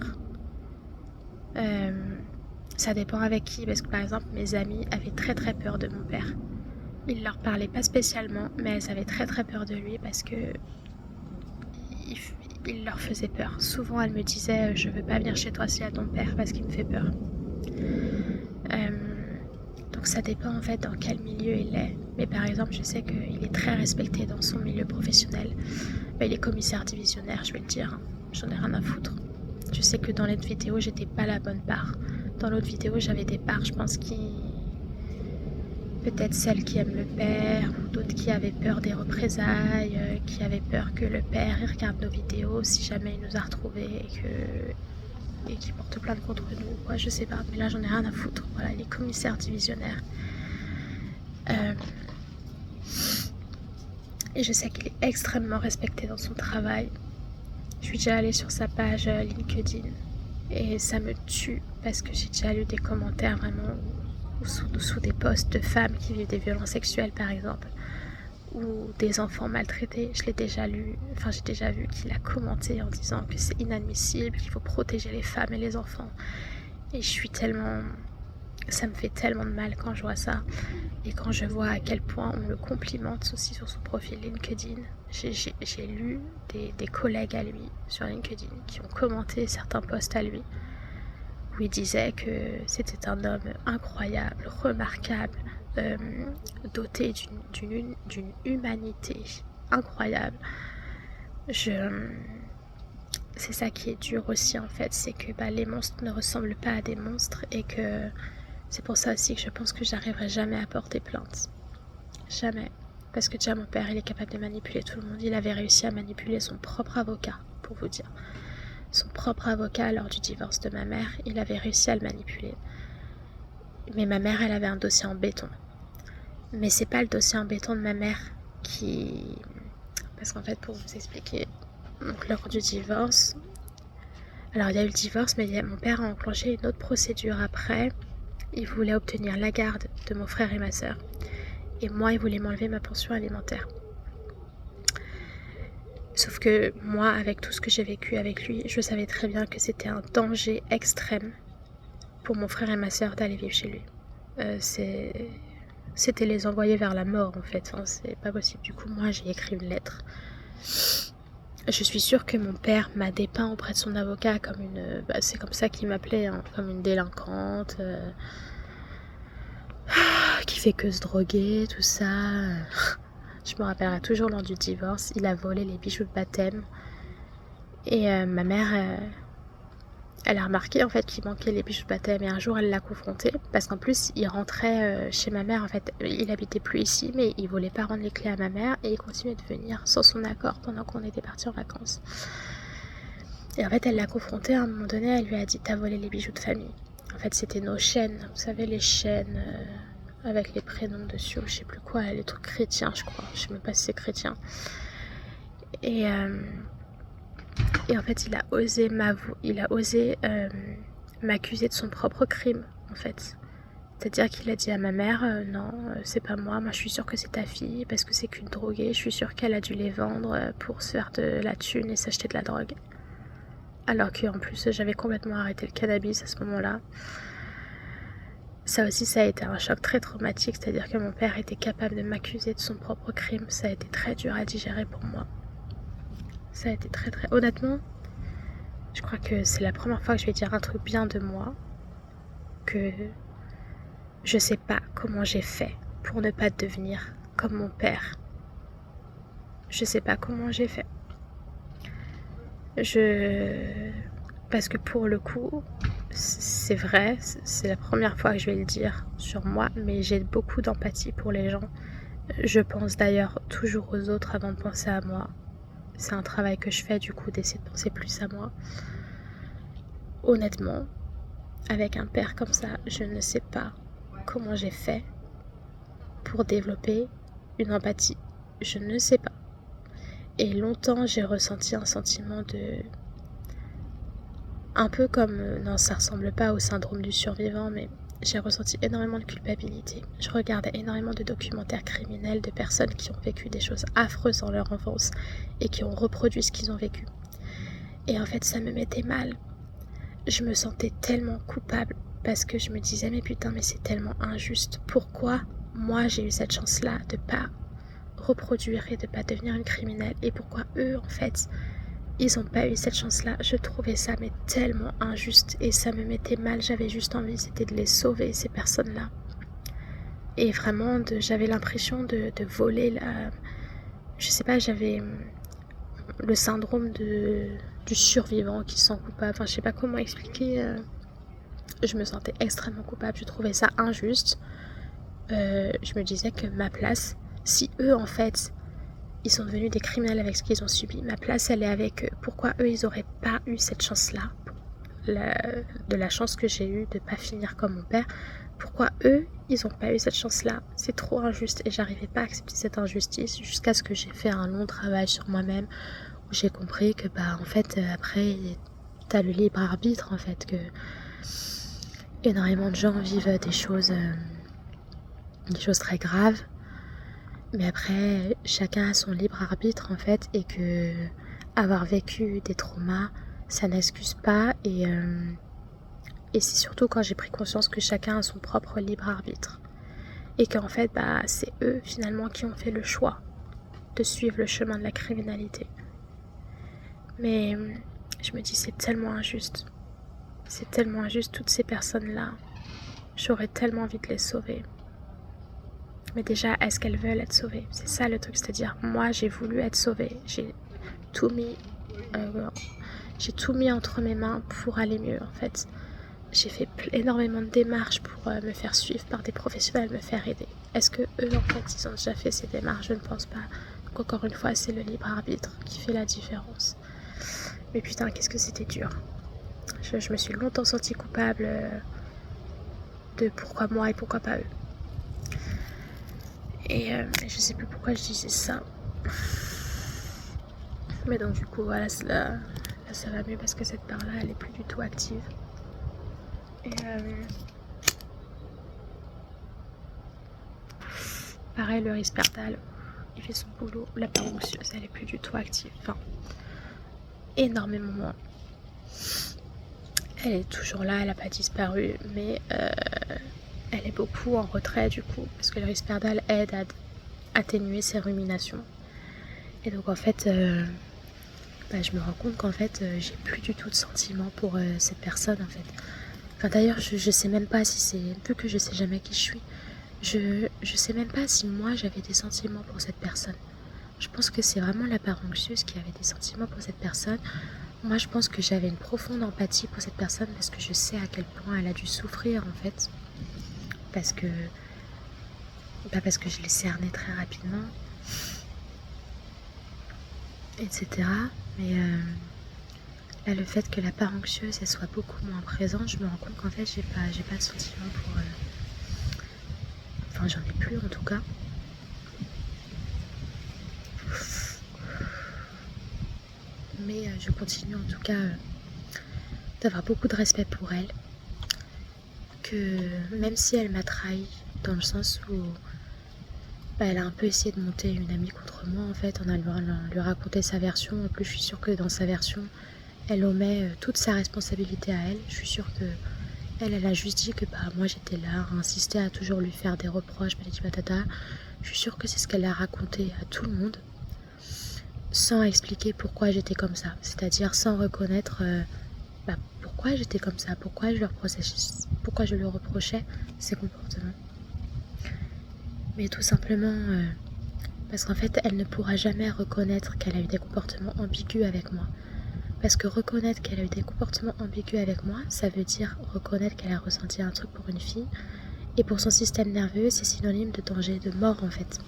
Ça dépend avec qui, parce que par exemple mes amies avaient très très peur de mon père. Il leur parlait pas spécialement, mais elles avaient très très peur de lui parce que il leur faisait peur. Souvent elles me disaient je veux pas venir chez toi s'il y a ton père parce qu'il me fait peur. Donc ça dépend en fait dans quel milieu il est. Mais par exemple je sais qu'il est très respecté dans son milieu professionnel. Il est commissaire divisionnaire, je vais le dire. J'en ai rien à foutre. Je sais que dans l'autre vidéo j'étais pas la bonne part. Dans l'autre vidéo j'avais des parts, je pense, peut-être celles qui aiment le père, ou d'autres qui avaient peur des représailles, qui avaient peur que le père il regarde nos vidéos si jamais il nous a retrouvés et qu'il porte plainte contre nous, quoi, je sais pas. Mais là j'en ai rien à foutre. Voilà, il est commissaire divisionnaire. Et je sais qu'il est extrêmement respecté dans son travail. Je suis déjà allée sur sa page LinkedIn et ça me tue parce que j'ai déjà lu des commentaires vraiment sous des posts de femmes qui vivent des violences sexuelles par exemple, ou des enfants maltraités. Je l'ai déjà lu, enfin j'ai déjà vu qu'il a commenté en disant que c'est inadmissible, qu'il faut protéger les femmes et les enfants. Et ça me fait tellement de mal quand je vois ça. Et quand je vois à quel point on le complimente aussi sur son profil LinkedIn. J'ai lu des collègues à lui sur LinkedIn qui ont commenté certains posts à lui où il disait que c'était un homme incroyable, remarquable, doté d'une humanité incroyable. C'est ça qui est dur aussi en fait, c'est que les monstres ne ressemblent pas à des monstres et que c'est pour ça aussi que je pense que j'arriverai jamais à porter plainte. Jamais. Parce que déjà mon père il est capable de manipuler tout le monde. Il avait réussi à manipuler son propre avocat, pour vous dire. Son propre avocat lors du divorce de ma mère, il avait réussi à le manipuler. Mais ma mère, elle avait un dossier en béton. Mais c'est pas le dossier en béton de ma mère qui... Parce qu'en fait, pour vous expliquer, donc lors du divorce... Alors il y a eu le divorce, mais mon père a enclenché une autre procédure après. Il voulait obtenir la garde de mon frère et ma soeur. Et moi, il voulait m'enlever ma pension alimentaire. Sauf que moi, avec tout ce que j'ai vécu avec lui, je savais très bien que c'était un danger extrême pour mon frère et ma soeur d'aller vivre chez lui. C'était les envoyer vers la mort en fait, enfin, c'est pas possible. Du coup moi j'ai écrit une lettre. Je suis sûre que mon père m'a dépeint auprès de son avocat comme une... c'est comme ça qu'il m'appelait, hein, comme une délinquante, qui fait que se droguer, tout ça. Je me rappellerai toujours lors du divorce, il a volé les bijoux de baptême. Et ma mère, elle a remarqué en fait qu'il manquait les bijoux de baptême. Et un jour elle l'a confronté, parce qu'en plus il rentrait chez ma mère en fait. Il habitait plus ici, mais il voulait pas rendre les clés à ma mère. Et il continuait de venir sans son accord pendant qu'on était partis en vacances. Et en fait elle l'a confronté à un moment donné, elle lui a dit t'as volé les bijoux de famille. En fait c'était nos chaînes, vous savez les chaînes... avec les prénoms dessus, ou je sais plus quoi, les trucs chrétiens je crois, je sais même pas si c'est chrétien. Et en fait il a osé m'accuser de son propre crime en fait. C'est-à-dire qu'il a dit à ma mère non, c'est pas moi je suis sûre que c'est ta fille parce que c'est qu'une droguée, je suis sûre qu'elle a dû les vendre pour se faire de la thune et s'acheter de la drogue. Alors qu'en plus j'avais complètement arrêté le cannabis à ce moment-là. Ça aussi, ça a été un choc très traumatique, c'est-à-dire que mon père était capable de m'accuser de son propre crime. Ça a été très dur à digérer pour moi. Ça a été très très... Honnêtement, je crois que c'est la première fois que je vais dire un truc bien de moi, que je sais pas comment j'ai fait pour ne pas devenir comme mon père. Je sais pas comment j'ai fait. Parce que pour le coup... C'est vrai, c'est la première fois que je vais le dire sur moi, mais j'ai beaucoup d'empathie pour les gens. Je pense d'ailleurs toujours aux autres avant de penser à moi. C'est un travail que je fais du coup d'essayer de penser plus à moi. Honnêtement, avec un père comme ça, je ne sais pas comment j'ai fait pour développer une empathie. Je ne sais pas. Et longtemps, j'ai ressenti un sentiment de... Un peu comme... Non, ça ressemble pas au syndrome du survivant, mais j'ai ressenti énormément de culpabilité. Je regardais énormément de documentaires criminels de personnes qui ont vécu des choses affreuses dans leur enfance et qui ont reproduit ce qu'ils ont vécu. Et en fait, ça me mettait mal. Je me sentais tellement coupable parce que je me disais mais putain, mais c'est tellement injuste. Pourquoi moi j'ai eu cette chance-là de pas reproduire et de pas devenir une criminelle, et pourquoi eux en fait ils ont pas eu cette chance-là? Je trouvais ça mais tellement injuste et ça me mettait mal. J'avais juste envie, c'était de les sauver, ces personnes-là. Et vraiment, j'avais l'impression de voler je sais pas, j'avais le syndrome du survivant qui se sent coupable. Enfin, je sais pas comment expliquer. Je me sentais extrêmement coupable. Je trouvais ça injuste. Je me disais que ma place, si eux, en fait, ils sont devenus des criminels avec ce qu'ils ont subi, ma place, elle est avec eux. Pourquoi eux, ils auraient pas eu cette chance-là, de la chance que j'ai eue de pas finir comme mon père? Pourquoi eux, ils ont pas eu cette chance-là? C'est trop injuste et j'arrivais pas à accepter cette injustice jusqu'à ce que j'ai fait un long travail sur moi-même où j'ai compris que en fait après t'as le libre arbitre, en fait, que énormément de gens vivent des choses très graves, mais après chacun a son libre arbitre, en fait, et que avoir vécu des traumas ça n'excuse pas, et c'est surtout quand j'ai pris conscience que chacun a son propre libre arbitre et qu'en fait c'est eux finalement qui ont fait le choix de suivre le chemin de la criminalité. Mais je me dis c'est tellement injuste, toutes ces personnes-là. J'aurais tellement envie de les sauver. Mais déjà, est-ce qu'elles veulent être sauvées? C'est ça le truc, c'est-à-dire moi j'ai voulu être sauvée, j'ai tout mis entre mes mains pour aller mieux, en fait. J'ai fait énormément de démarches pour me faire suivre par des professionnels, me faire aider. Est-ce que eux, en fait, ils ont déjà fait ces démarches? Je ne pense pas. Donc encore une fois, c'est le libre arbitre qui fait la différence. Mais putain, qu'est-ce que c'était dur. Je me suis longtemps sentie coupable de pourquoi moi et pourquoi pas eux. Et je sais plus pourquoi je disais ça. Mais donc du coup, voilà, là ça va mieux parce que cette part-là, elle est plus du tout active. Et pareil, le risperdal, il fait son boulot. La part anxieuse, elle est plus du tout active. Enfin, énormément moins. Elle est toujours là, elle n'a pas disparu, mais elle est beaucoup en retrait du coup, parce que le risperdal aide à atténuer ses ruminations. Et donc en fait, je me rends compte qu'en fait, j'ai plus du tout de sentiments pour cette personne, en fait. Enfin d'ailleurs, je sais même pas si c'est... Vu que je sais jamais qui je suis, je sais même pas si moi j'avais des sentiments pour cette personne. Je pense que c'est vraiment la part anxieuse qui avait des sentiments pour cette personne. Moi je pense que j'avais une profonde empathie pour cette personne parce que je sais à quel point elle a dû souffrir, en fait. Parce que je l'ai cernée très rapidement, etc. Mais là, le fait que la part anxieuse elle soit beaucoup moins présente, je me rends compte qu'en fait j'ai pas de sentiment pour... Enfin, j'en ai plus en tout cas. Mais je continue en tout cas d'avoir beaucoup de respect pour elle. Que même si elle m'a trahi, dans le sens où elle a un peu essayé de monter une amie contre moi, en fait, en allant lui raconter sa version. En plus, je suis sûre que dans sa version, elle omet toute sa responsabilité à elle. Je suis sûre que elle a juste dit que moi j'étais là, insisté à toujours lui faire des reproches, patati patata. Je suis sûre que c'est ce qu'elle a raconté à tout le monde, sans expliquer pourquoi j'étais comme ça. C'est-à-dire sans reconnaître pourquoi j'étais comme ça, pourquoi je lui reprochais ses comportements. Mais tout simplement parce qu'en fait, elle ne pourra jamais reconnaître qu'elle a eu des comportements ambigus avec moi. Parce que reconnaître qu'elle a eu des comportements ambigus avec moi, ça veut dire reconnaître qu'elle a ressenti un truc pour une fille. Et pour son système nerveux, c'est synonyme de danger de mort, en fait.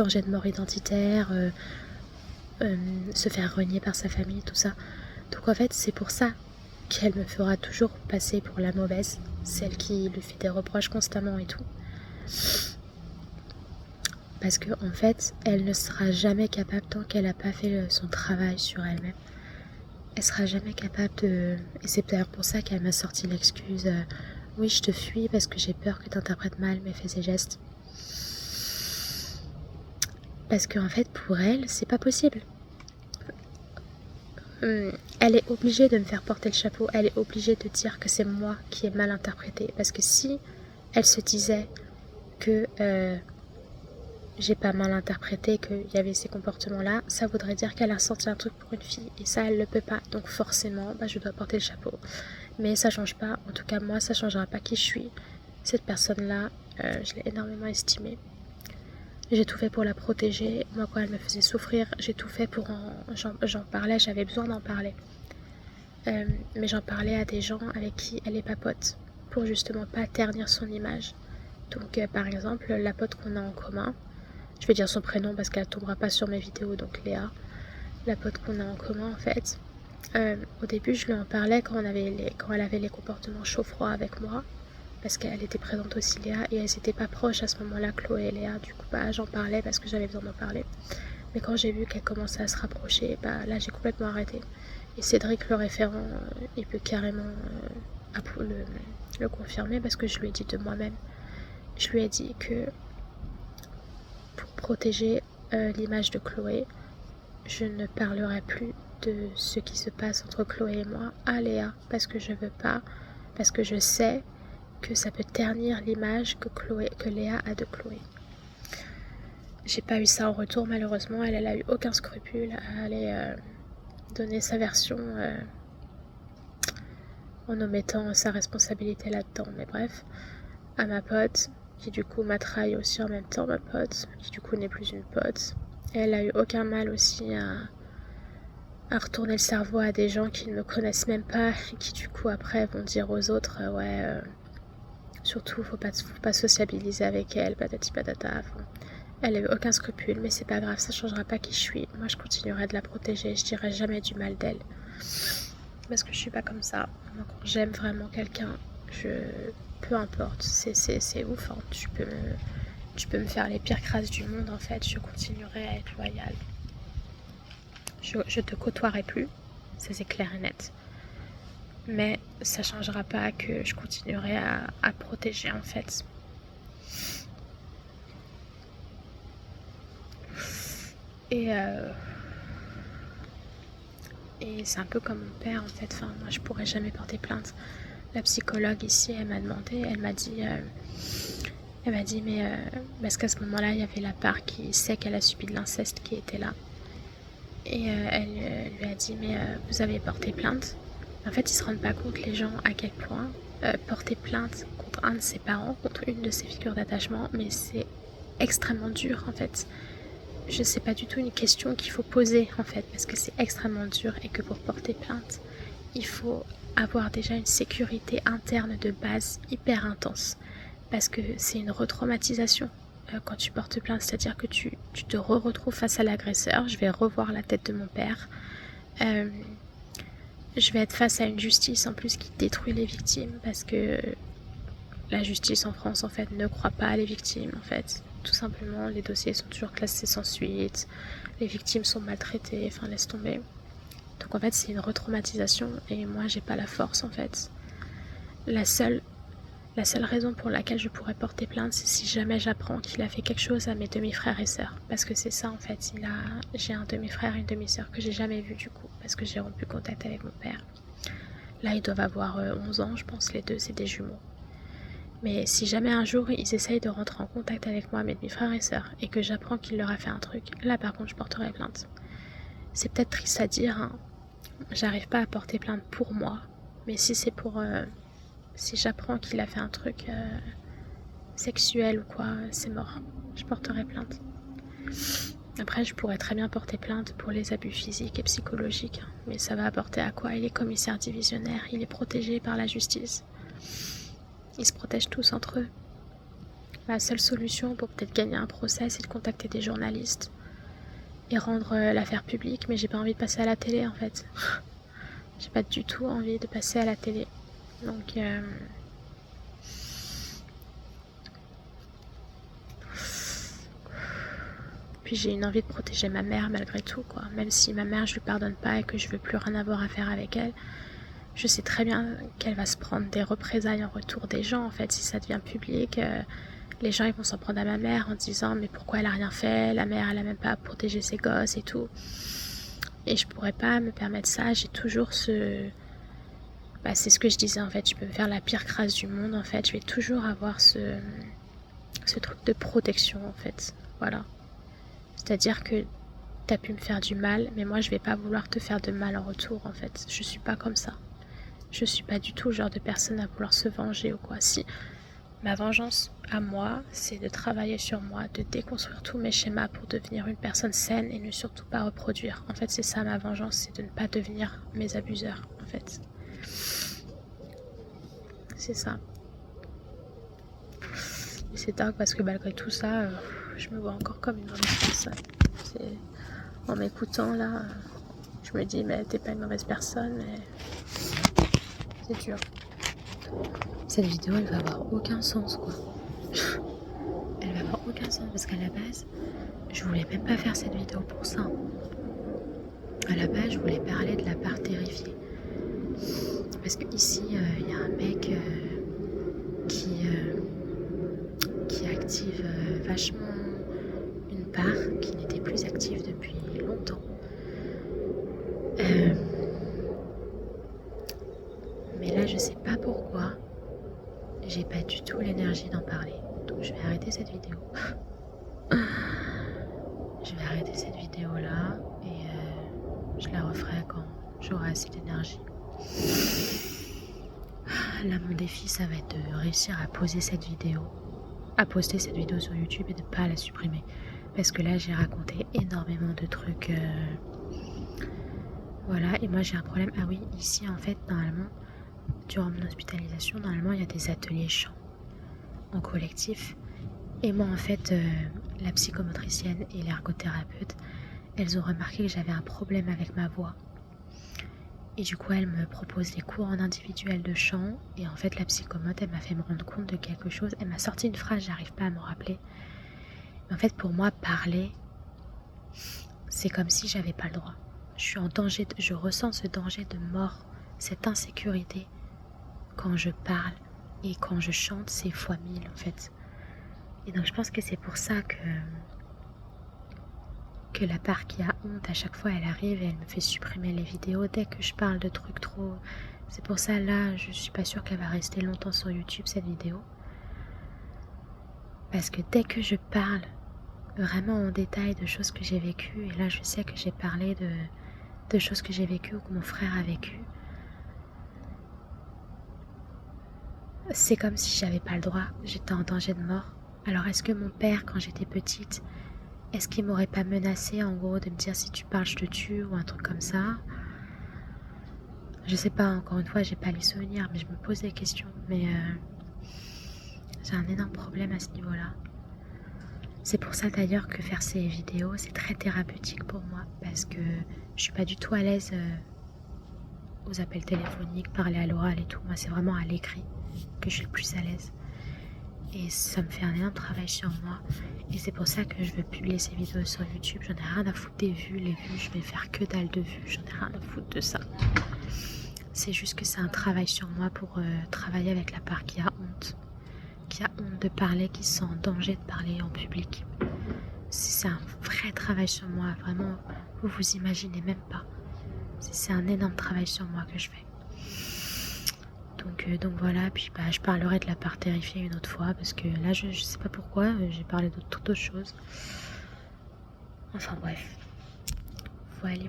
danger de mort identitaire, se faire renier par sa famille, tout ça. Donc en fait, c'est pour ça qu'elle me fera toujours passer pour la mauvaise, celle qui lui fait des reproches constamment et tout. Parce que en fait, elle ne sera jamais capable, tant qu'elle n'a pas fait son travail sur elle-même, elle sera jamais capable de... Et c'est d'ailleurs pour ça qu'elle m'a sorti l'excuse oui, je te fuis parce que j'ai peur que tu interprètes mal mes faits et gestes. Parce qu'en fait, pour elle, c'est pas possible. Elle est obligée de me faire porter le chapeau. Elle est obligée de dire que c'est moi qui ai mal interprété. Parce que si elle se disait que j'ai pas mal interprété, qu'il y avait ces comportements-là, ça voudrait dire qu'elle a ressenti un truc pour une fille. Et ça, elle le peut pas. Donc forcément, je dois porter le chapeau. Mais ça change pas. En tout cas, moi, ça changera pas qui je suis. Cette personne-là, je l'ai énormément estimée. J'ai tout fait pour la protéger. Moi, quand elle me faisait souffrir, j'ai tout fait pour j'en parlais, j'avais besoin d'en parler. Mais j'en parlais à des gens avec qui elle est pas pote, pour justement pas ternir son image. Donc, par exemple, la pote qu'on a en commun, je vais dire son prénom parce qu'elle tombera pas sur mes vidéos, donc Léa, la pote qu'on a en commun en fait. Au début, je lui en parlais quand elle avait les comportements chaud-froid avec moi. Parce qu'elle était présente aussi, Léa, et elles n'étaient pas proches à ce moment-là, Chloé et Léa. Du coup, j'en parlais parce que j'avais besoin d'en parler. Mais quand j'ai vu qu'elle commençait à se rapprocher, là, j'ai complètement arrêté. Et Cédric, le référent, il peut carrément le confirmer parce que je lui ai dit de moi-même. Je lui ai dit que pour protéger l'image de Chloé, je ne parlerai plus de ce qui se passe entre Chloé et moi à Léa parce que je veux pas, parce que je sais que ça peut ternir l'image que Léa a de Chloé. J'ai pas eu ça en retour malheureusement, elle a eu aucun scrupule à aller donner sa version en omettant sa responsabilité là-dedans, mais bref, à ma pote, qui du coup m'a trahi aussi en même temps, ma pote, qui du coup n'est plus une pote, elle a eu aucun mal aussi à retourner le cerveau à des gens qui ne me connaissent même pas et qui du coup après vont dire aux autres surtout, faut pas sociabiliser avec elle, patati patata. Enfin, elle a eu aucun scrupule, mais c'est pas grave, ça changera pas qui je suis. Moi, je continuerai de la protéger, je dirai jamais du mal d'elle. Parce que je suis pas comme ça. Moi, quand j'aime vraiment quelqu'un, peu importe, c'est ouf, hein. Tu peux me faire les pires crasses du monde, en fait, je continuerai à être loyale. Je te côtoierai plus, ça c'est clair et net. Mais ça changera pas que je continuerai à protéger en fait. Et c'est un peu comme mon père en fait. Enfin, moi je pourrais jamais porter plainte. La psychologue ici, elle m'a demandé, elle m'a dit mais parce qu'à ce moment-là, il y avait la part qui sait qu'elle a subi de l'inceste qui était là. Et elle lui a dit mais vous avez porté plainte? En fait, ils se rendent pas compte, les gens, à quel point porter plainte contre un de ses parents, contre une de ses figures d'attachement, mais c'est extrêmement dur, en fait. Je sais pas du tout une question qu'il faut poser, en fait, parce que c'est extrêmement dur et que pour porter plainte, il faut avoir déjà une sécurité interne de base hyper intense, parce que c'est une retraumatisation quand tu portes plainte, c'est-à-dire que tu te retrouves face à l'agresseur. Je vais revoir la tête de mon père. Je vais être face à une justice en plus qui détruit les victimes parce que la justice en France en fait ne croit pas à les victimes en fait. Tout simplement, les dossiers sont toujours classés sans suite, les victimes sont maltraitées, enfin laisse tomber. Donc en fait c'est une retraumatisation et moi j'ai pas la force en fait. La seule raison pour laquelle je pourrais porter plainte, c'est si jamais j'apprends qu'il a fait quelque chose à mes demi-frères et sœurs. Parce que c'est ça en fait, j'ai un demi-frère et une demi-sœur que j'ai jamais vu du coup, parce que j'ai rompu contact avec mon père. Là ils doivent avoir 11 ans, je pense, les deux, c'est des jumeaux. Mais si jamais un jour ils essayent de rentrer en contact avec moi, mes demi-frères et sœurs, et que j'apprends qu'il leur a fait un truc, là par contre je porterai plainte. C'est peut-être triste à dire, hein. J'arrive pas à porter plainte pour moi, mais si c'est pour... si j'apprends qu'il a fait un truc sexuel ou quoi, c'est mort. Je porterai plainte. Après, je pourrais très bien porter plainte pour les abus physiques et psychologiques. Mais ça va apporter à quoi? Il est commissaire divisionnaire, il est protégé par la justice. Ils se protègent tous entre eux. Ma seule solution pour peut-être gagner un procès, c'est de contacter des journalistes et rendre l'affaire publique, mais j'ai pas envie de passer à la télé en fait. J'ai pas du tout envie de passer à la télé. Donc puis j'ai une envie de protéger ma mère malgré tout, quoi. Même si ma mère, je lui pardonne pas et que je veux plus rien avoir à faire avec elle, je sais très bien qu'elle va se prendre des représailles en retour des gens, en fait, si ça devient public. Les gens, ils vont s'en prendre à ma mère en disant mais pourquoi elle a rien fait, la mère, elle a même pas protégé ses gosses et tout. Et je pourrais pas me permettre ça, j'ai toujours ce... c'est ce que je disais, en fait, je peux me faire la pire crasse du monde, en fait, je vais toujours avoir ce truc de protection, en fait, voilà. C'est-à-dire que t'as pu me faire du mal, mais moi, je vais pas vouloir te faire de mal en retour, en fait, je suis pas comme ça. Je suis pas du tout le genre de personne à vouloir se venger ou quoi. Si ma vengeance à moi, c'est de travailler sur moi, de déconstruire tous mes schémas pour devenir une personne saine et ne surtout pas reproduire. En fait, c'est ça ma vengeance, c'est de ne pas devenir mes abuseurs, en fait. C'est ça. Et c'est dingue parce que malgré tout ça, je me vois encore comme une mauvaise personne. En m'écoutant là, je me dis mais t'es pas une mauvaise personne, mais c'est dur. Cette vidéo, elle va avoir aucun sens, quoi. Elle va avoir aucun sens parce qu'à la base, je voulais même pas faire cette vidéo pour ça. À la base, je voulais parler de la part terrifiée. Parce que ici, y a un mec qui active vachement une part qui n'était plus active depuis longtemps. Mais là, je sais pas pourquoi, j'ai pas du tout l'énergie d'en parler. Donc je vais arrêter cette vidéo. Je vais arrêter cette vidéo là et je la referai quand j'aurai assez d'énergie. Là, mon défi, ça va être de réussir à poser cette vidéo, à poster cette vidéo sur YouTube et de pas la supprimer. Parce que là, j'ai raconté énormément de trucs. Voilà, et moi j'ai un problème. Ah oui, ici en fait, normalement, durant mon hospitalisation, normalement, il y a des ateliers chant en collectif. Et moi, en fait, la psychomotricienne et l'ergothérapeute, elles ont remarqué que j'avais un problème avec ma voix. Et du coup, elles me proposent des cours en individuel de chant. Et en fait, la psychomote, elle m'a fait me rendre compte de quelque chose. Elle m'a sorti une phrase, j'arrive pas à m'en rappeler. Mais en fait, pour moi, parler, c'est comme si j'avais pas le droit. Je suis en danger, je ressens ce danger de mort, cette insécurité quand je parle. Et quand je chante, c'est fois 1000 en fait. Et donc je pense que c'est pour ça que la part qui a honte, à chaque fois elle arrive et elle me fait supprimer les vidéos dès que je parle de trucs trop... C'est pour ça là, je suis pas sûre qu'elle va rester longtemps sur YouTube cette vidéo. Parce que dès que je parle vraiment en détail de choses que j'ai vécues, et là je sais que j'ai parlé de choses que j'ai vécues ou que mon frère a vécues, c'est comme si j'avais pas le droit, j'étais en danger de mort. Alors est-ce que mon père, quand j'étais petite, est-ce qu'il m'aurait pas menacé en gros de me dire si tu parles je te tue ou un truc comme ça? Je sais pas, encore une fois j'ai pas les souvenirs mais je me pose des questions. Mais j'ai un énorme problème à ce niveau là. C'est pour ça d'ailleurs que faire ces vidéos c'est très thérapeutique pour moi. Parce que je suis pas du tout à l'aise aux appels téléphoniques, parler à l'oral et tout. Moi c'est vraiment à l'écrit que je suis le plus à l'aise. Et ça me fait un énorme travail sur moi. Et c'est pour ça que je veux publier ces vidéos sur YouTube. J'en ai rien à foutre des vues. Les vues, je vais faire que dalle de vues. J'en ai rien à foutre de ça. C'est juste que c'est un travail sur moi pour travailler avec la part qui a honte. Qui a honte de parler, qui se sent en danger de parler en public. C'est un vrai travail sur moi. Vraiment, vous vous imaginez même pas. C'est un énorme travail sur moi que je fais. Donc voilà, puis je parlerai de la part terrifiée une autre fois, parce que là je sais pas pourquoi, j'ai parlé d'autres choses. Enfin bref, voilà.